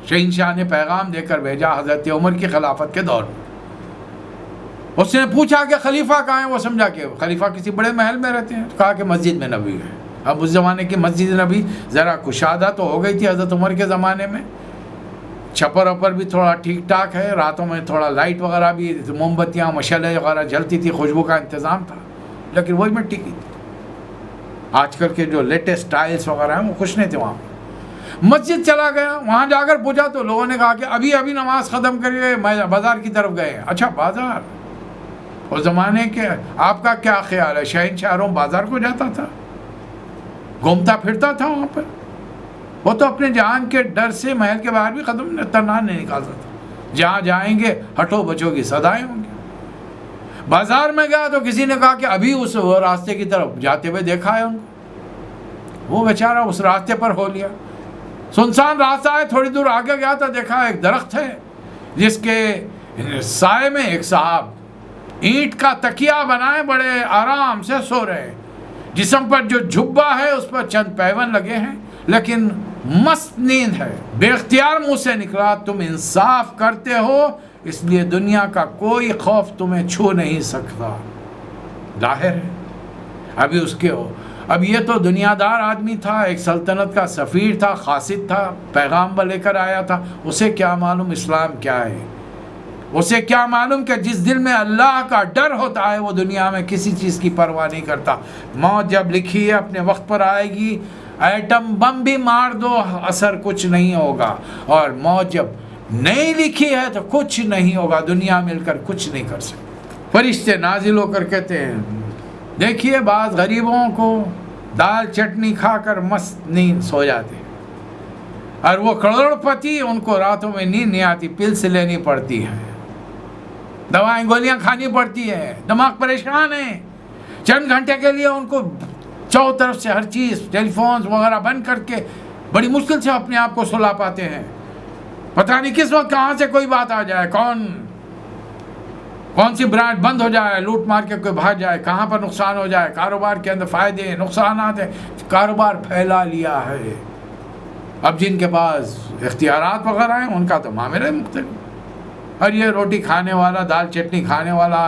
شہنشاہ نے پیغام دے کر بھیجا حضرت عمر کی خلافت کے دور میں. اس نے پوچھا کہ خلیفہ کہاں ہے، وہ سمجھا کہ خلیفہ کسی بڑے محل میں رہتے ہیں. کہا کہ مسجد میں نبی ہے. اب اس زمانے کی مسجد نبی ذرا کشادہ تو ہو گئی تھی حضرت عمر کے زمانے میں، چھپر وپر بھی تھوڑا ٹھیک ٹھاک ہے، راتوں میں تھوڑا لائٹ وغیرہ بھی، موم بتیاں مشعلیں وغیرہ جلتی تھی، خوشبو کا انتظام تھا، لیکن وہی مٹی کی تھی. آج کل کے جو لیٹسٹ ٹائلز وغیرہ ہیں وہ کچھ نہیں تھے. وہاں مسجد چلا گیا، وہاں جا کر پوچھا تو لوگوں نے کہا کہ ابھی نماز ختم کریے، بازار کی طرف گئے. اچھا بازار، اس زمانے کے آپ کا کیا خیال ہے؟ شہنشاہ روم بازار کو جاتا تھا، گھومتا پھرتا تھا وہاں پر. وہ تو اپنے جان کے ڈر سے محل کے باہر بھی قدم تنہا نہیں نکالتا تھا. جہاں جائیں گے ہٹو بچوں کی صدائیں ہوں گی. بازار میں گیا تو کسی نے کہا کہ ابھی اس راستے کی طرف جاتے ہوئے دیکھا ہے ان کو. وہ بیچارہ اس راستے پر ہو لیا، سنسان راستہ ہے. تھوڑی دور آگے گیا تو دیکھا ایک درخت ہے جس کے سائے میں ایک صاحب اینٹ کا تکیہ بنائے بڑے آرام سے سو رہے. جسم پر جو جھبا ہے اس پر چند پیون لگے ہیں، لیکن مست نیند ہے. بے اختیار منہ سے نکلا تم انصاف کرتے ہو، اس لیے دنیا کا کوئی خوف تمہیں چھو نہیں سکتا. ظاہر ہے ابھی اس کے ہو. اب یہ تو دنیا دار آدمی تھا، ایک سلطنت کا سفیر تھا، قاصد تھا، پیغام لے کر آیا تھا. اسے کیا معلوم اسلام کیا ہے؟ اسے کیا معلوم کہ جس دل میں اللہ کا ڈر ہوتا ہے وہ دنیا میں کسی چیز کی پرواہ نہیں کرتا. موت جب لکھی ہے اپنے وقت پر آئے گی، ایٹم بم بھی مار دو اثر کچھ نہیں ہوگا. اور موت جب نہیں لکھی ہے تو کچھ نہیں ہوگا، دنیا مل کر کچھ نہیں کر سکتی. فرشتے نازل ہو کر کہتے ہیں دیکھیے بعض غریبوں کو دال چٹنی کھا کر مست نیند سو جاتے ہیں، اور وہ کروڑ پتی ان کو راتوں میں نیند نہیں آتی، پلس لینی پڑتی ہے، دوائیں گولیاں کھانی پڑتی ہے، دماغ پریشان ہے. چند گھنٹے کے لیے ان کو چاروں طرف سے ہر چیز، ٹیلی فونز وغیرہ بند کر کے بڑی مشکل سے اپنے آپ کو سلا پاتے ہیں. پتہ نہیں کس وقت کہاں سے کوئی بات آ جائے، کون سی برانچ بند ہو جائے, لوٹ مار کے کوئی بھاگ جائے, کہاں پر نقصان ہو جائے, کاروبار کے اندر فائدے نقصانات ہیں, کاروبار پھیلا لیا ہے. اب جن کے پاس اختیارات وغیرہ ہیں ان کا تو معاملہ مختلف. اور یہ روٹی کھانے والا, دال چٹنی کھانے والا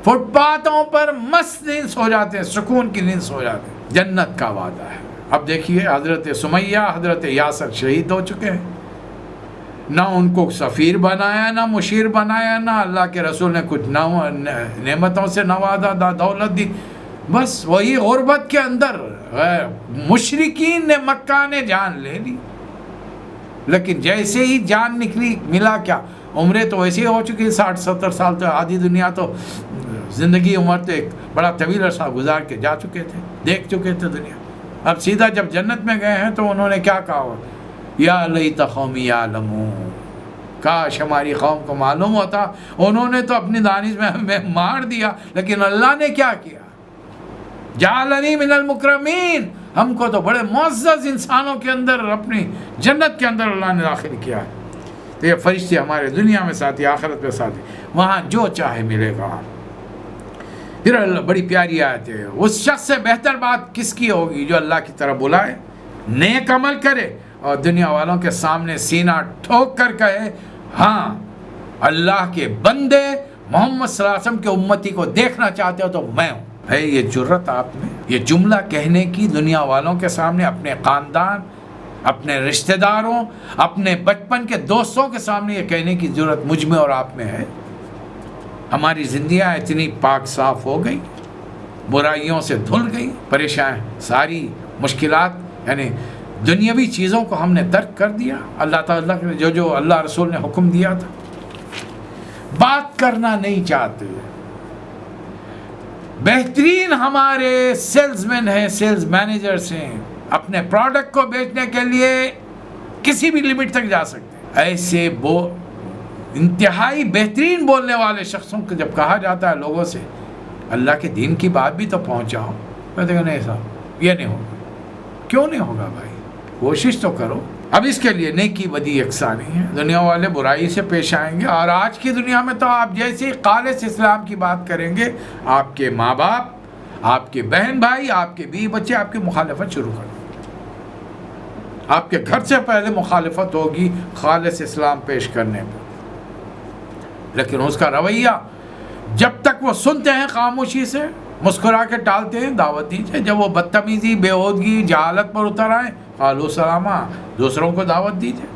فٹ پاتھوں پر مست نیند سو جاتے ہیں, سکون کی نیند سو جاتے ہیں. جنت کا وعدہ ہے. اب دیکھیے حضرت سمیہ, حضرت یاسر شہید ہو چکے ہیں. نہ ان کو سفیر بنایا, نہ مشیر بنایا, نہ اللہ کے رسول نے کچھ نعمتوں سے نوازا, دولت دی. بس وہی غربت کے اندر مشرکین نے مکہ نے جان لے لی. لیکن جیسے ہی جان نکلی ملا کیا, عمریں تو ویسے ہی ہو چکی 60-70 سال, تو آدھی دنیا تو زندگی عمر تو ایک بڑا طویل عرصہ گزار کے جا چکے تھے, دیکھ چکے تھے دنیا. اب سیدھا جب جنت میں گئے ہیں تو انہوں نے کیا کہا, یا لیت قومی یعلمون, کاش ہماری قوم کو معلوم ہوتا. انہوں نے تو اپنی دانش میں ہمیں مار دیا, لیکن اللہ نے کیا کیا, جعلنی من المکرمین, ہم کو تو بڑے معزز انسانوں کے اندر, اپنی جنت کے اندر اللہ نے داخل کیا ہے. تو یہ فرشتے ہمارے دنیا میں ساتھی, آخرت میں ساتھی, وہاں جو چاہے ملے گا. پھر اللہ بڑی پیاری آیت ہے, اس شخص سے بہتر بات کس کی ہوگی جو اللہ کی طرف بلائے, نیک عمل کرے اور دنیا والوں کے سامنے سینہ ٹھوک کر کہے ہاں اللہ کے بندے محمد صلی اللہ علیہ وسلم کے امتی کو دیکھنا چاہتے ہو تو میں ہوں. ہے یہ جرت آپ میں, یہ جملہ کہنے کی دنیا والوں کے سامنے, اپنے خاندان, اپنے رشتہ داروں, اپنے بچپن کے دوستوں کے سامنے یہ کہنے کی ضرورت مجھ میں اور آپ میں ہے. ہماری زندگیاں اتنی پاک صاف ہو گئی, برائیوں سے دھل گئی, پریشان, ساری مشکلات یعنی دنیاوی چیزوں کو ہم نے ترک کر دیا. اللہ تعالیٰ نے جو اللہ رسول نے حکم دیا تھا, بات کرنا نہیں چاہتے. بہترین ہمارے سیلز مین ہیں, سیلز مینیجرز ہیں, اپنے پروڈکٹ کو بیچنے کے لیے کسی بھی لمٹ تک جا سکتے. ایسے انتہائی بہترین بولنے والے شخصوں کو جب کہا جاتا ہے لوگوں سے اللہ کے دین کی بات بھی تو پہنچاؤ, میں تو نہیں صاحب یہ نہیں ہوگا. کیوں نہیں ہوگا بھائی, کوشش تو کرو. اب اس کے لیے نیکی بدی یکساں نہیں ہے, دنیا والے برائی سے پیش آئیں گے. اور آج کی دنیا میں تو آپ جیسے خالص اسلام کی بات کریں گے, آپ کے ماں باپ, آپ کے بہن بھائی, آپ کے بیوی بچے آپ کی مخالفت شروع کر دیں. آپ کے گھر سے پہلے مخالفت ہوگی خالص اسلام پیش کرنے پر. لیکن اس کا رویہ جب تک وہ سنتے ہیں خاموشی سے, مسکرا کے ٹالتے ہیں, دعوت دیجیے. جب وہ بدتمیزی, بےہودگی, جہالت پر اتر آئیں, قالوا سلاما, دوسروں کو دعوت دیجیے.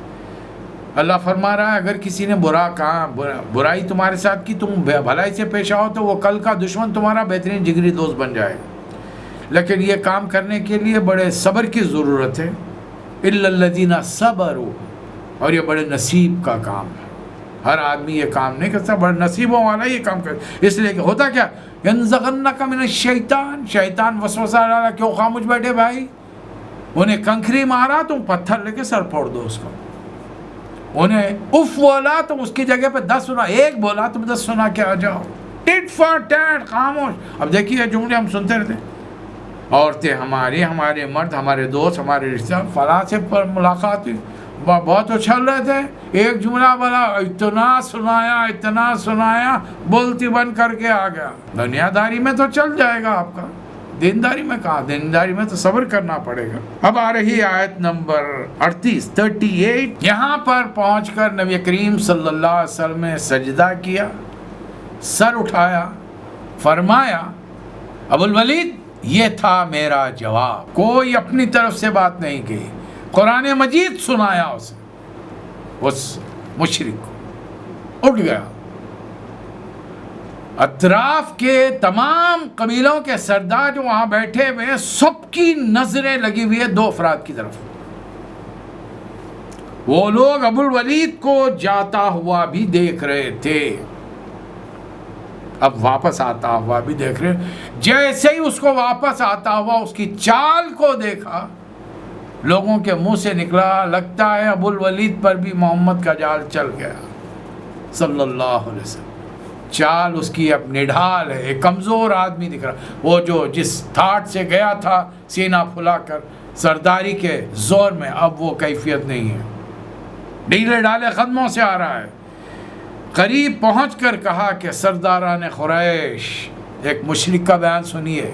اللہ فرما رہا ہے اگر کسی نے برائی تمہارے ساتھ کی, تم بھلائی سے پیش آؤ تو وہ کل کا دشمن تمہارا بہترین جگری دوست بن جائے گا. لیکن یہ کام کرنے کے لیے بڑے صبر کی ضرورت ہے. الا الذین صبروا, اور یہ بڑے نصیب کا کام ہے. ہر آدمی یہ کام نہیں کرتا, بڑے نصیبوں والا یہ کام کرتا. اس لیے کہ ہوتا کیا, ینزغنک من الشیطان, شیطان وسوسہ ڈالا, کیوں خاموش بیٹھے بھائی, انہیں کنکری مارا تم پتھر لے کے سر پھوڑ دو اس کو. انہیں اف بولا تم اس کی جگہ پہ 10 سنا, ایک بولا تم 10 سنا کے آ جاؤ. ٹٹ فار ٹیٹ, خاموش. اب دیکھیے جملے ہم سنتے رہتے, عورتیں ہماری, ہمارے مرد, ہمارے دوست, ہمارے رشتہ فلاں سے پر ملاقات ہوئی, بہت اچھل رہے تھے, ایک جملہ بولا, اتنا سنایا, بولتی بند کر کے آ گیا. دنیا داری میں تو چل جائے گا آپ کا, دینداری میں کہاں, دینداری میں تو صبر کرنا پڑے گا. اب آ رہی آیت نمبر 38. یہاں پر پہنچ کر نبی کریم صلی اللہ علیہ وسلم نے سجدہ کیا, سر اٹھایا, فرمایا ابو الولید یہ تھا میرا جواب. کوئی اپنی طرف سے بات نہیں کی, قرآن مجید سنایا اسے, اس مشرک کو. اٹھ گیا. اطراف کے تمام قبیلوں کے سردار جو وہاں بیٹھے ہوئے, سب کی نظریں لگی ہوئی ہیں 2 افراد کی طرف. وہ لوگ ابو الولید کو جاتا ہوا بھی دیکھ رہے تھے, اب واپس آتا ہوا بھی دیکھ رہے. جیسے ہی اس کو واپس آتا ہوا اس کی چال کو دیکھا, لوگوں کے منہ سے نکلا, لگتا ہے ابو الولید پر بھی محمد کا جال چل گیا صلی اللہ علیہ وسلم. چال اس کی اب نڈھال ہے, ایک کمزور آدمی دکھ رہا. وہ جو جس ٹھاٹ سے گیا تھا سینہ پھلا کر سرداری کے زور میں, اب وہ کیفیت نہیں ہے, ڈھیلے ڈالے قدموں سے آ رہا ہے. قریب پہنچ کر کہا کہ سرداران قریش، ایک مشرک کا بیان سنیے،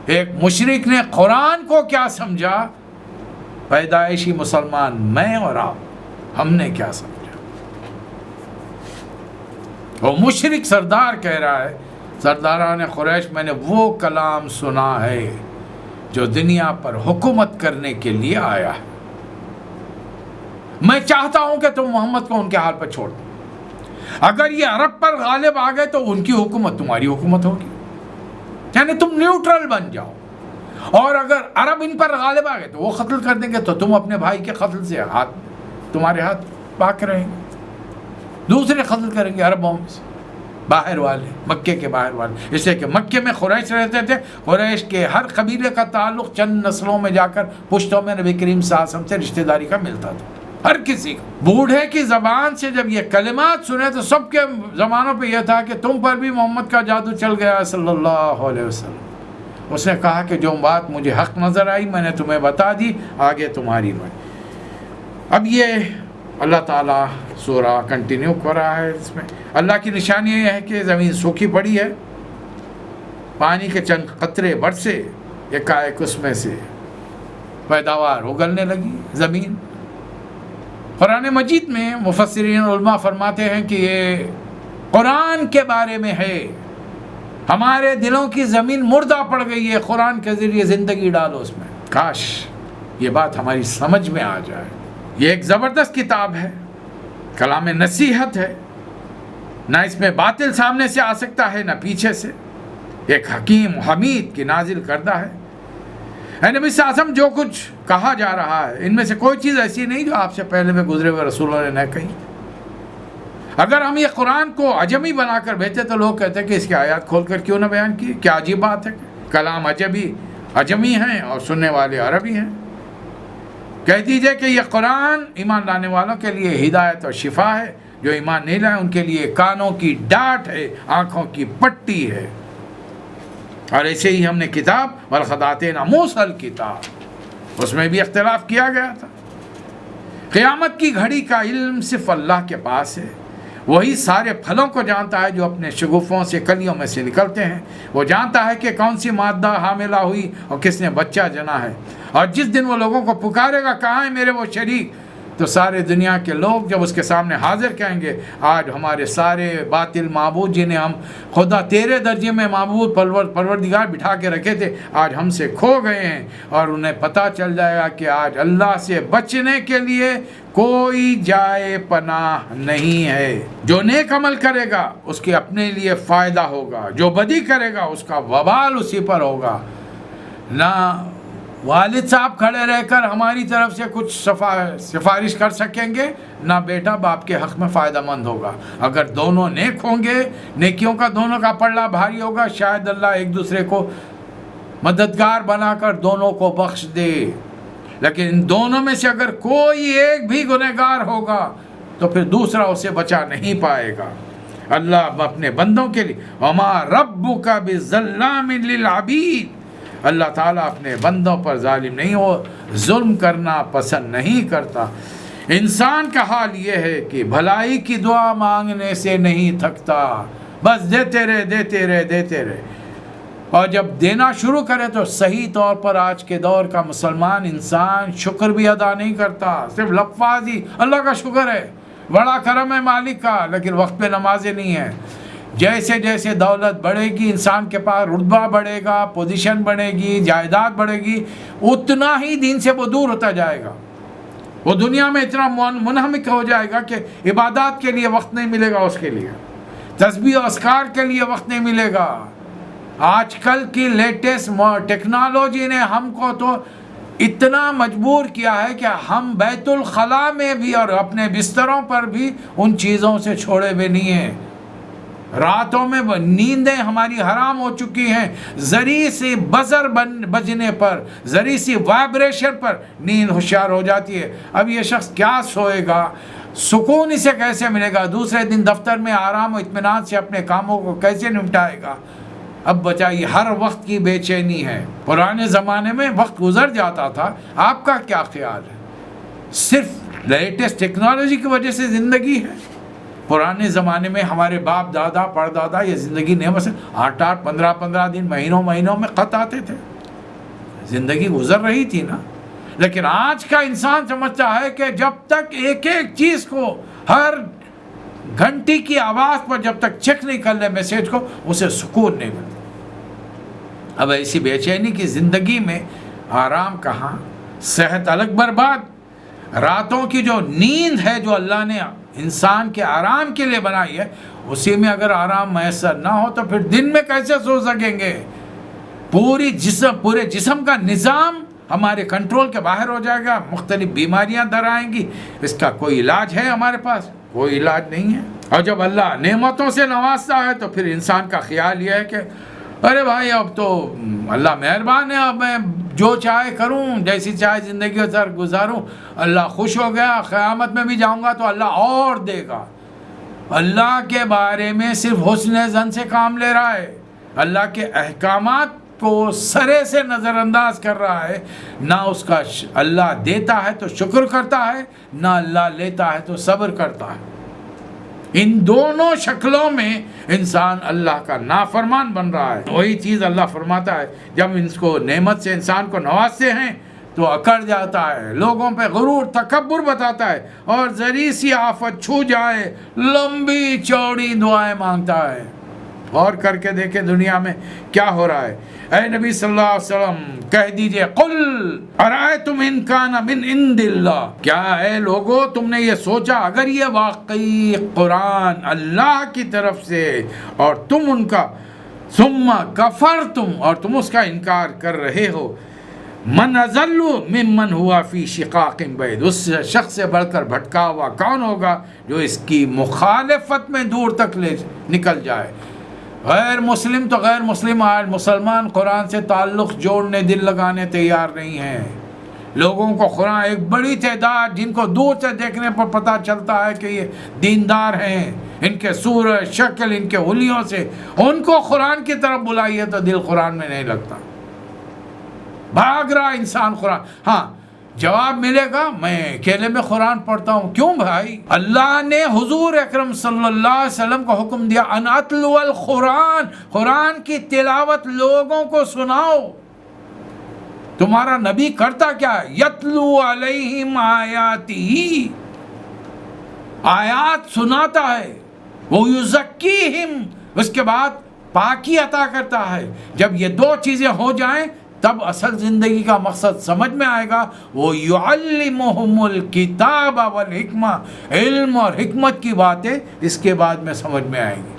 ایک مشرک نے قرآن کو کیا سمجھا، پیدائشی مسلمان میں اور آپ، ہم نے کیا سمجھا۔ وہ مشرک سردار کہہ رہا ہے، سرداران قریش، میں نے وہ کلام سنا ہے جو دنیا پر حکومت کرنے کے لیے آیا ہے، میں چاہتا ہوں کہ تم محمد کو ان کے حال پر چھوڑ دو، اگر یہ عرب پر غالب آ گئے تو ان کی حکومت تمہاری حکومت ہوگی، یعنی تم نیوٹرل بن جاؤ، اور اگر عرب ان پر غالب آ گئے تو وہ قتل کر دیں گے تو تم اپنے بھائی کے قتل سے تمہارے ہاتھ پاک رہیں گے، دوسرے قتل کریں گے عربوں میں سے، باہر والے، مکے کے باہر والے، اس لیے کہ مکے میں قریش رہتے تھے، قریش کے ہر قبیلے کا تعلق چند نسلوں میں جا کر پشتوں میں نبی کریم صلی اللہ علیہ وسلم سے رشتہ داری کا ملتا تھا، ہر کسی کو۔ بوڑھے کی زبان سے جب یہ کلمات سنے تو سب کے زبانوں پہ یہ تھا کہ تم پر بھی محمد کا جادو چل گیا صلی اللہ علیہ وسلم۔ اس نے کہا کہ جو بات مجھے حق نظر آئی میں نے تمہیں بتا دی، آگے تمہاری بات۔ اب یہ اللہ تعالیٰ سورہ کنٹینیو کر رہا ہے، اس میں اللہ کی نشانی یہ ہے کہ زمین سوکھی پڑی ہے، پانی کے چند قطرے برسے، ایک اس میں سے پیداوار اگلنے لگی زمین۔ قرآن مجید میں مفسرین علماء فرماتے ہیں کہ یہ قرآن کے بارے میں ہے، ہمارے دلوں کی زمین مردہ پڑ گئی ہے، قرآن کے ذریعے زندگی ڈالو اس میں۔ کاش یہ بات ہماری سمجھ میں آ جائے۔ یہ ایک زبردست کتاب ہے، کلام نصیحت ہے، نہ اس میں باطل سامنے سے آ سکتا ہے نہ پیچھے سے، ایک حکیم حمید کی نازل کردہ ہے۔ اے نبی صلی اللہ علیہ وسلم، جو کچھ کہا جا رہا ہے ان میں سے کوئی چیز ایسی نہیں جو آپ سے پہلے میں گزرے ہوئے رسولوں نے نہ کہی۔ اگر ہم یہ قرآن کو عجمی بنا کر بھیجتے تو لوگ کہتے ہیں کہ اس کی آیات کھول کر کیوں نہ بیان کی، کیا عجیب بات ہے، کلام عجمی ہیں اور سننے والے عربی ہیں۔ کہہ دیجئے کہ یہ قرآن ایمان لانے والوں کے لیے ہدایت اور شفا ہے، جو ایمان نہیں لائے ان کے لیے کانوں کی ڈانٹ ہے، آنکھوں کی پٹی ہے۔ اور ایسے ہی ہم نے کتاب وَلَقَدْ آتَيْنَا مُوسَىٰ الْكِتَابَ، اس میں بھی اختلاف کیا گیا تھا۔ قیامت کی گھڑی کا علم صرف اللہ کے پاس ہے، وہی سارے پھلوں کو جانتا ہے جو اپنے شگوفوں سے کلیوں میں سے نکلتے ہیں، وہ جانتا ہے کہ کون سی مادہ حاملہ ہوئی اور کس نے بچہ جنا ہے، اور جس دن وہ لوگوں کو پکارے گا کہاں ہیں میرے وہ شریک، تو سارے دنیا کے لوگ جب اس کے سامنے حاضر کہیں گے آج ہمارے سارے باطل معبود جنہیں ہم خدا تیرے درجے میں معبود پروردگار بٹھا کے رکھے تھے آج ہم سے کھو گئے ہیں، اور انہیں پتہ چل جائے گا کہ آج اللہ سے بچنے کے لیے کوئی جائے پناہ نہیں ہے۔ جو نیک عمل کرے گا اس کے اپنے لیے فائدہ ہوگا، جو بدی کرے گا اس کا وبال اسی پر ہوگا۔ نہ والد صاحب کھڑے رہ کر ہماری طرف سے کچھ سفارش کر سکیں گے، نہ بیٹا باپ کے حق میں فائدہ مند ہوگا۔ اگر دونوں نیک ہوں گے، نیکیوں کا دونوں کا پلڑا بھاری ہوگا، شاید اللہ ایک دوسرے کو مددگار بنا کر دونوں کو بخش دے، لیکن ان دونوں میں سے اگر کوئی ایک بھی گنہگار ہوگا تو پھر دوسرا اسے بچا نہیں پائے گا۔ اللہ اپنے بندوں کے لیے وَمَا رَبُّكَ بِظَلَّامٍ لِّلْعَبِيدِ، اللہ تعالیٰ اپنے بندوں پر ظالم نہیں، وہ ظلم کرنا پسند نہیں کرتا۔ انسان کا حال یہ ہے کہ بھلائی کی دعا مانگنے سے نہیں تھکتا، بس دیتے رہے دیتے رہے دیتے رہے، اور جب دینا شروع کرے تو صحیح طور پر آج کے دور کا مسلمان انسان شکر بھی ادا نہیں کرتا، صرف لفظی اللہ کا شکر ہے، بڑا کرم ہے مالک کا، لیکن وقت پہ نمازیں نہیں ہیں۔ جیسے جیسے دولت بڑھے گی، انسان کے پاس رتبہ بڑھے گا، پوزیشن بڑھے گی، جائیداد بڑھے گی، اتنا ہی دین سے وہ دور ہوتا جائے گا، وہ دنیا میں اتنا منہمک ہو جائے گا کہ عبادات کے لیے وقت نہیں ملے گا، اس کے لیے تسبیح و اذکار کے لیے وقت نہیں ملے گا۔ آج کل کی لیٹسٹ ٹیکنالوجی نے ہم کو تو اتنا مجبور کیا ہے کہ ہم بیت الخلاء میں بھی اور اپنے بستروں پر بھی ان چیزوں سے چھوڑے ہوئے نہیں ہیں۔ راتوں میں نیندیں ہماری حرام ہو چکی ہیں، ذری سی بزر بجنے پر، ذری سی وائبریشن پر نیند ہوشیار ہو جاتی ہے۔ اب یہ شخص کیا سوئے گا، سکون اسے کیسے ملے گا، دوسرے دن دفتر میں آرام و اطمینان سے اپنے کاموں کو کیسے نمٹائے گا۔ اب بچائیے، ہر وقت کی بے چینی ہے۔ پرانے زمانے میں وقت گزر جاتا تھا، آپ کا کیا خیال ہے؟ صرف لیٹسٹ ٹیکنالوجی کی وجہ سے زندگی ہے، پرانے زمانے میں ہمارے باپ دادا پردادا یہ زندگی نعمت سے 8 15 دن مہینوں میں خط آتے تھے، زندگی گزر رہی تھی نا. لیکن آج کا انسان سمجھتا ہے کہ جب تک ایک چیز کو ہر گھنٹی کی آواز پر جب تک چیک نہیں کر لے میسیج کو، اسے سکون نہیں ملتا. اب ایسی بے چینی کی زندگی میں آرام کہاں، صحت الگ برباد. راتوں کی جو نیند ہے جو اللہ نے انسان کے آرام کے لیے بنائی ہے، اسی میں اگر آرام میسر نہ ہو تو پھر دن میں کیسے سو سکیں گے؟ پورے جسم کا نظام ہمارے کنٹرول کے باہر ہو جائے گا، مختلف بیماریاں در آئیں گی. اس کا کوئی علاج ہے ہمارے پاس؟ کوئی علاج نہیں ہے. اور جب اللہ نعمتوں سے نوازتا ہے تو پھر انسان کا خیال یہ ہے کہ ارے بھائی اب تو اللہ مہربان ہے، اب میں جو چاہے کروں، جیسی چاہے زندگی گزاروں، اللہ خوش ہو گیا، قیامت میں بھی جاؤں گا تو اللہ اور دے گا. اللہ کے بارے میں صرف حسن ظن سے کام لے رہا ہے، اللہ کے احکامات کو سرے سے نظر انداز کر رہا ہے. نہ اس کا اللہ دیتا ہے تو شکر کرتا ہے، نہ اللہ لیتا ہے تو صبر کرتا ہے. ان دونوں شکلوں میں انسان اللہ کا نافرمان بن رہا ہے. وہی چیز اللہ فرماتا ہے جب اس کو نعمت سے انسان کو نوازتے ہیں تو اکڑ جاتا ہے، لوگوں پہ غرور تکبر بتاتا ہے، اور ذری سی آفت چھو جائے لمبی چوڑی دعائیں مانگتا ہے. غور کر کے دیکھیں دنیا میں کیا ہو رہا ہے. اے نبی صلی اللہ علیہ وسلم کہہ دیجئے قل ارائیتم ان کان من عند اللہ، کیا اے لوگو تم نے یہ سوچا اگر یہ واقعی قرآن اللہ کی طرف سے اور تم ان کا ثم کفرتم اور تم اس کا انکار کر رہے ہو، من اضل ممن ہوا فی شقاق بعید، اس شخص سے بڑھ کر بھٹکا ہوا کون ہوگا جو اس کی مخالفت میں دور تک لے نکل جائے. غیر مسلم تو غیر مسلم آج مسلمان قرآن سے تعلق جوڑنے دل لگانے تیار نہیں ہیں. لوگوں کو قرآن، ایک بڑی تعداد جن کو دور سے دیکھنے پر پتہ چلتا ہے کہ یہ دیندار ہیں، ان کے صورت شکل ان کے حلیوں سے ان کو قرآن کی طرف بلائیے تو دل قرآن میں نہیں لگتا، بھاگ رہا انسان قرآن. ہاں جواب ملے گا میں اکیلے میں قرآن پڑھتا ہوں. کیوں بھائی؟ اللہ نے حضور اکرم صلی اللہ علیہ وسلم کو حکم دیا ان اتلو القرآن، قرآن کی تلاوت لوگوں کو سناؤ. تمہارا نبی کرتا کیا ہے؟ یتلو علیہم آیاتی، آیات سناتا ہے. وہ یزکیہم، اس کے بعد پاکی عطا کرتا ہے. جب یہ دو چیزیں ہو جائیں تب اصل زندگی کا مقصد سمجھ میں آئے گا. وہ یعلمہم الکتاب والحکمہ، علم اور حکمت کی باتیں اس کے بعد میں سمجھ میں آئیں گی.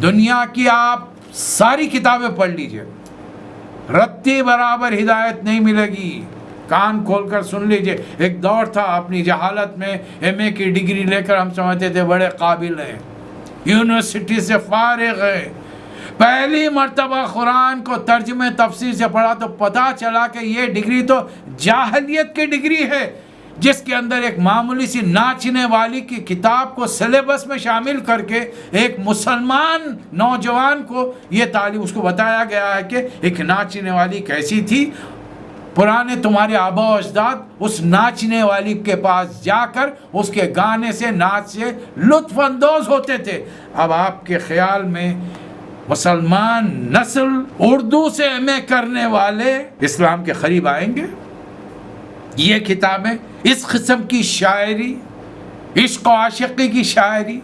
دنیا کی آپ ساری کتابیں پڑھ لیجئے، رتی برابر ہدایت نہیں ملے گی. کان کھول کر سن لیجئے. ایک دور تھا اپنی جہالت میں ایم اے کی ڈگری لے کر ہم سمجھتے تھے بڑے قابل ہیں، یونیورسٹی سے فارغ ہیں. پہلی مرتبہ قرآن کو ترجمے تفسیر سے پڑھا تو پتہ چلا کہ یہ ڈگری تو جاہلیت کی ڈگری ہے، جس کے اندر ایک معمولی سی ناچنے والی کی کتاب کو سلیبس میں شامل کر کے ایک مسلمان نوجوان کو یہ تعلیم اس کو بتایا گیا ہے کہ ایک ناچنے والی کیسی تھی. پرانے تمہارے آبا و اجداد اس ناچنے والی کے پاس جا کر اس کے گانے سے ناچ سے لطف اندوز ہوتے تھے. اب آپ کے خیال میں مسلمان نسل اردو سے ایم اے کرنے والے اسلام کے قریب آئیں گے؟ یہ کتابیں، اس قسم کی شاعری، عشق و عاشقی کی شاعری،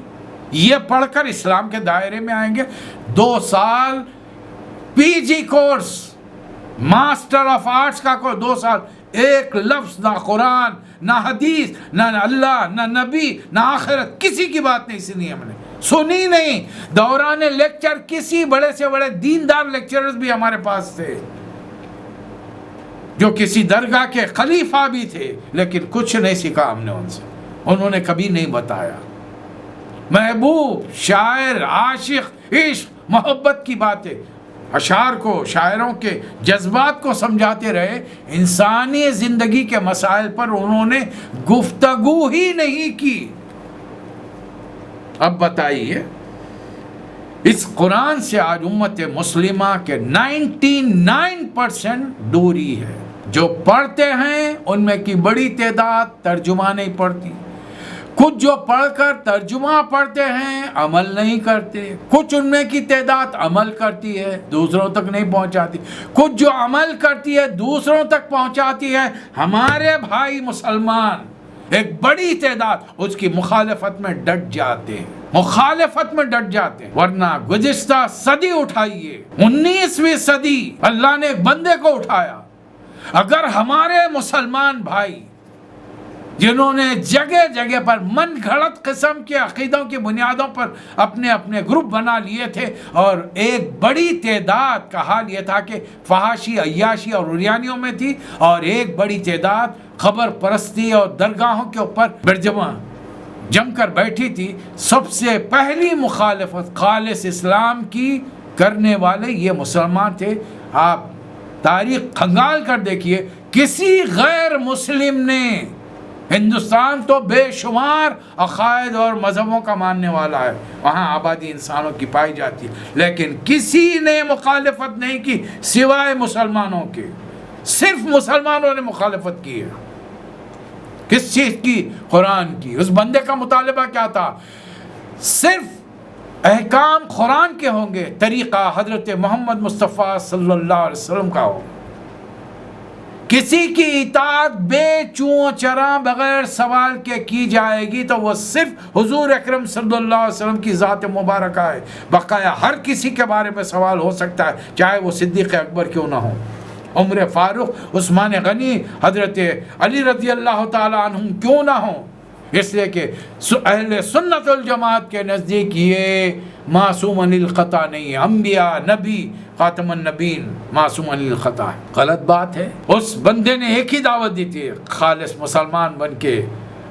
یہ پڑھ کر اسلام کے دائرے میں آئیں گے؟ 2 سال پی جی کورس، ماسٹر آف آرٹس کا کوئی 2 سال، ایک لفظ نہ قرآن نہ حدیث نہ اللہ نہ نبی نہ آخرت، کسی کی بات نہیں سنی ہم نے، سنی نہیں. دوران لیکچر کسی بڑے سے بڑے دیندار لیکچرز بھی ہمارے پاس تھے جو کسی درگاہ کے خلیفہ بھی تھے، لیکن کچھ نہیں سیکھا ہم نے ان سے. انہوں نے کبھی نہیں بتایا. محبوب، شاعر، عاشق، عشق، محبت کی باتیں، اشعار کو، شاعروں کے جذبات کو سمجھاتے رہے. انسانی زندگی کے مسائل پر انہوں نے گفتگو ہی نہیں کی. اب بتائیے اس قرآن سے آج امت مسلمہ کے 99% دوری ہے. جو پڑھتے ہیں ان میں کی بڑی تعداد ترجمہ نہیں پڑھتی. کچھ جو پڑھ کر ترجمہ پڑھتے ہیں عمل نہیں کرتے، کچھ ان میں کی تعداد عمل کرتی ہے دوسروں تک نہیں پہنچاتی، کچھ جو عمل کرتی ہے دوسروں تک پہنچاتی ہے۔ ہمارے بھائی مسلمان ایک بڑی تعداد اس کی مخالفت میں ڈٹ جاتے ہیں، مخالفت میں ڈٹ جاتے ہیں۔ ورنہ گزشتہ صدی اٹھائیے، 19ویں صدی اللہ نے ایک بندے کو اٹھایا۔ اگر ہمارے مسلمان بھائی جنہوں نے جگہ جگہ پر من گھڑت قسم کے عقیدوں کی بنیادوں پر اپنے اپنے گروپ بنا لیے تھے، اور ایک بڑی تعداد کا حال یہ تھا کہ فحاشی، عیاشی اور عریانیوں میں تھی، اور ایک بڑی تعداد خبر پرستی اور درگاہوں کے اوپر جم کر بیٹھی تھی، سب سے پہلی مخالفت خالص اسلام کی کرنے والے یہ مسلمان تھے۔ آپ تاریخ کھنگال کر دیکھیے، کسی غیر مسلم نے، ہندوستان تو بے شمار عقائد اور مذہبوں کا ماننے والا ہے، وہاں آبادی انسانوں کی پائی جاتی ہے، لیکن کسی نے مخالفت نہیں کی سوائے مسلمانوں کے۔ صرف مسلمانوں نے مخالفت کی ہے۔ کس چیز کی؟ قرآن کی۔ اس بندے کا مطالبہ کیا تھا؟ صرف احکام قرآن کے ہوں گے، طریقہ حضرت محمد مصطفیٰ صلی اللہ علیہ وسلم کا ہو۔ کسی کی اطاعت بے چوں چراں بغیر سوال کے کی جائے گی تو وہ صرف حضور اکرم صلی اللہ علیہ وسلم کی ذات مبارکہ ہے۔ بقایا ہر کسی کے بارے میں سوال ہو سکتا ہے، چاہے وہ صدیق اکبر کیوں نہ ہو، عمر فاروق، عثمان غنی، حضرت علی رضی اللہ تعالی عنہم کیوں نہ ہوں، اس لیے کہ اہل سنت الجماعت کے نزدیک یہ معصوم عن الخطا نہیں ہے۔ انبیاء، نبی، خاتم النبیین معصوم عن الخطا ہے۔ غلط بات ہے۔ اس بندے نے ایک ہی دعوت دی تھی، خالص مسلمان بن کے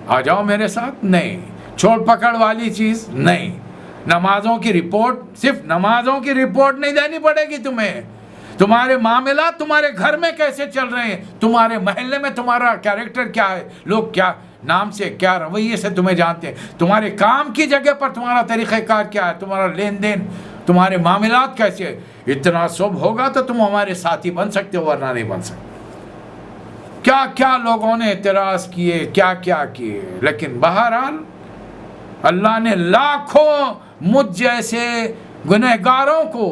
آ جاؤ میرے ساتھ، نہیں چھوڑ پکڑ والی چیز نہیں۔ نمازوں کی رپورٹ، صرف نمازوں کی رپورٹ نہیں دینی پڑے گی تمہیں، تمہارے معاملات تمہارے گھر میں کیسے چل رہے ہیں، تمہارے محلے میں تمہارا کیریکٹر کیا ہے، لوگ کیا نام سے، کیا رویے سے تمہیں جانتے ہیں، تمہارے کام کی جگہ پر تمہارا طریقہ کار کیا ہے، تمہارا لین دین، تمہارے معاملات کیسے ہیں۔ اتنا سب ہوگا تو تم ہمارے ساتھی بن سکتے ہو، ورنہ نہیں بن سکتے۔ کیا کیا لوگوں نے اعتراض کیے، کیا کیا کیے، لیکن بہرحال اللہ نے لاکھوں مجھ جیسے گنہگاروں کو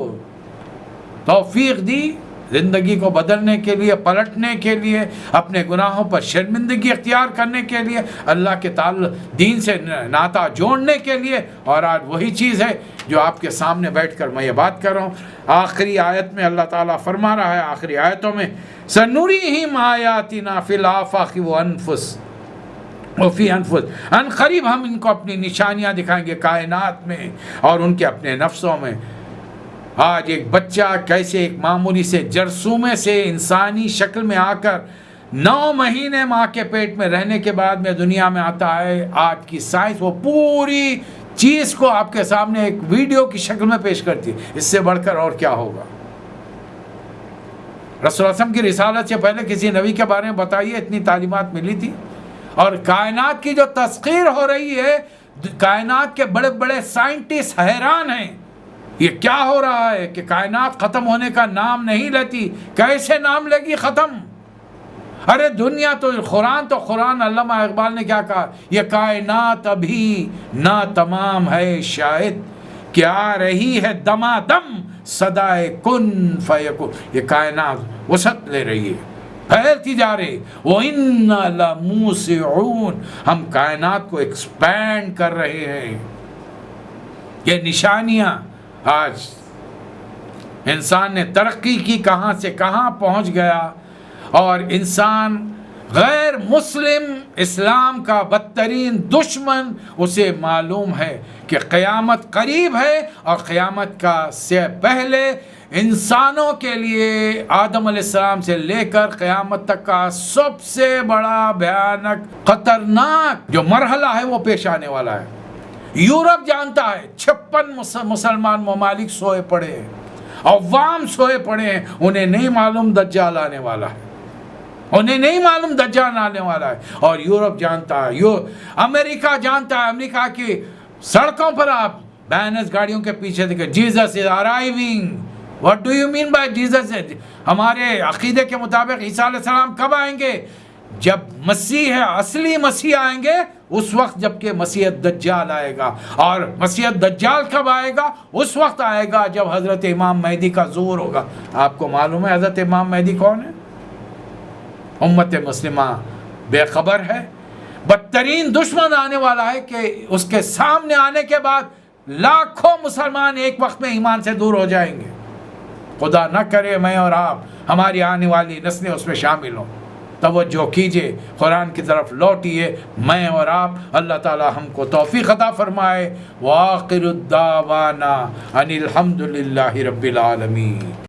توفیق دی زندگی کو بدلنے کے لیے، پلٹنے کے لیے، اپنے گناہوں پر شرمندگی اختیار کرنے کے لیے، اللہ کے تعلق دین سے ناطہ جوڑنے کے لیے، اور آج وہی چیز ہے جو آپ کے سامنے بیٹھ کر میں یہ بات کر رہا ہوں۔ آخری آیت میں اللہ تعالیٰ فرما رہا ہے، آخری آیتوں میں سَنُرِيهِمْ آيَاتِنَا فِي الْآفَاقِ وَفِي أَنفُسِهِمْ، ان قریب ہم ان کو اپنی نشانیاں دکھائیں گے کائنات میں اور ان کے اپنے نفسوں میں۔ آج ایک بچہ کیسے ایک معمولی سے جرثومے سے انسانی شکل میں آ کر 9 مہینے ماں کے پیٹ میں رہنے کے بعد میں دنیا میں آتا ہے، آج کی سائنس وہ پوری چیز کو آپ کے سامنے ایک ویڈیو کی شکل میں پیش کرتی ہے۔ اس سے بڑھ کر اور کیا ہوگا؟ رسول اللہ کی رسالت سے پہلے کسی نبی کے بارے میں بتائیے، اتنی تعلیمات ملی تھی، اور کائنات کی جو تسخیر ہو رہی ہے، کائنات کے بڑے بڑے سائنٹسٹ حیران ہیں، یہ کیا ہو رہا ہے کہ کائنات ختم ہونے کا نام نہیں لیتی۔ کیسے نام لے گی ختم؟ ارے دنیا تو قرآن علامہ اقبال نے کیا کہا، یہ کائنات ابھی نہ تمام ہے شاید، کہ آ رہی ہے دمادم صدائے کن فیکون۔ یہ کائنات وسعت لے رہی ہے، پھیلتی جا رہی، وَإِنَّا لَمُوسِعُونَ، ہم کائنات کو ایکسپینڈ کر رہے ہیں۔ یہ نشانیاں، آج انسان نے ترقی کی، کہاں سے کہاں پہنچ گیا، اور انسان غیر مسلم اسلام کا بدترین دشمن، اسے معلوم ہے کہ قیامت قریب ہے، اور قیامت کا سے پہلے انسانوں کے لیے آدم علیہ السلام سے لے کر قیامت تک کا سب سے بڑا بھیانک خطرناک جو مرحلہ ہے وہ پیش آنے والا ہے۔ یورپ جانتا ہے، 56 مسلمان ممالک سوئے پڑے ہیں، عوام سوئے پڑے ہیں، انہیں نہیں معلوم دجال آنے والا ہے، انہیں نہیں معلوم دجال آنے والا ہے، اور یورپ جانتا ہے، امریکہ جانتا ہے۔ امریکہ کی سڑکوں پر آپ بینرز گاڑیوں کے پیچھے دیکھیں، Jesus is arriving. What do you mean by Jesus? ہمارے عقیدے کے مطابق عیسیٰ علیہ السلام کب آئیں گے؟ جب مسیح اصلی مسیح آئیں گے اس وقت، جبکہ مسیح دجال آئے گا. اور مسیح دجال کب آئے گا؟ اس وقت آئے گا جب حضرت امام مہدی کا ظہور ہوگا. آپ کو معلوم ہے حضرت امام مہدی کون ہے؟ امت مسلمہ بے خبر ہے. بدترین دشمن آنے والا ہے کہ اس کے سامنے آنے کے بعد لاکھوں مسلمان ایک وقت میں ایمان سے دور ہو جائیں گے. خدا نہ کرے میں اور آپ، ہماری آنے والی نسلیں اس میں شامل ہوں. توجہ کیجئے، قرآن کی طرف لوٹیے، میں اور آپ. اللہ تعالی ہم کو توفیق عطا فرمائے. وآخر الدعوانا ان الحمد للہ رب العالمین.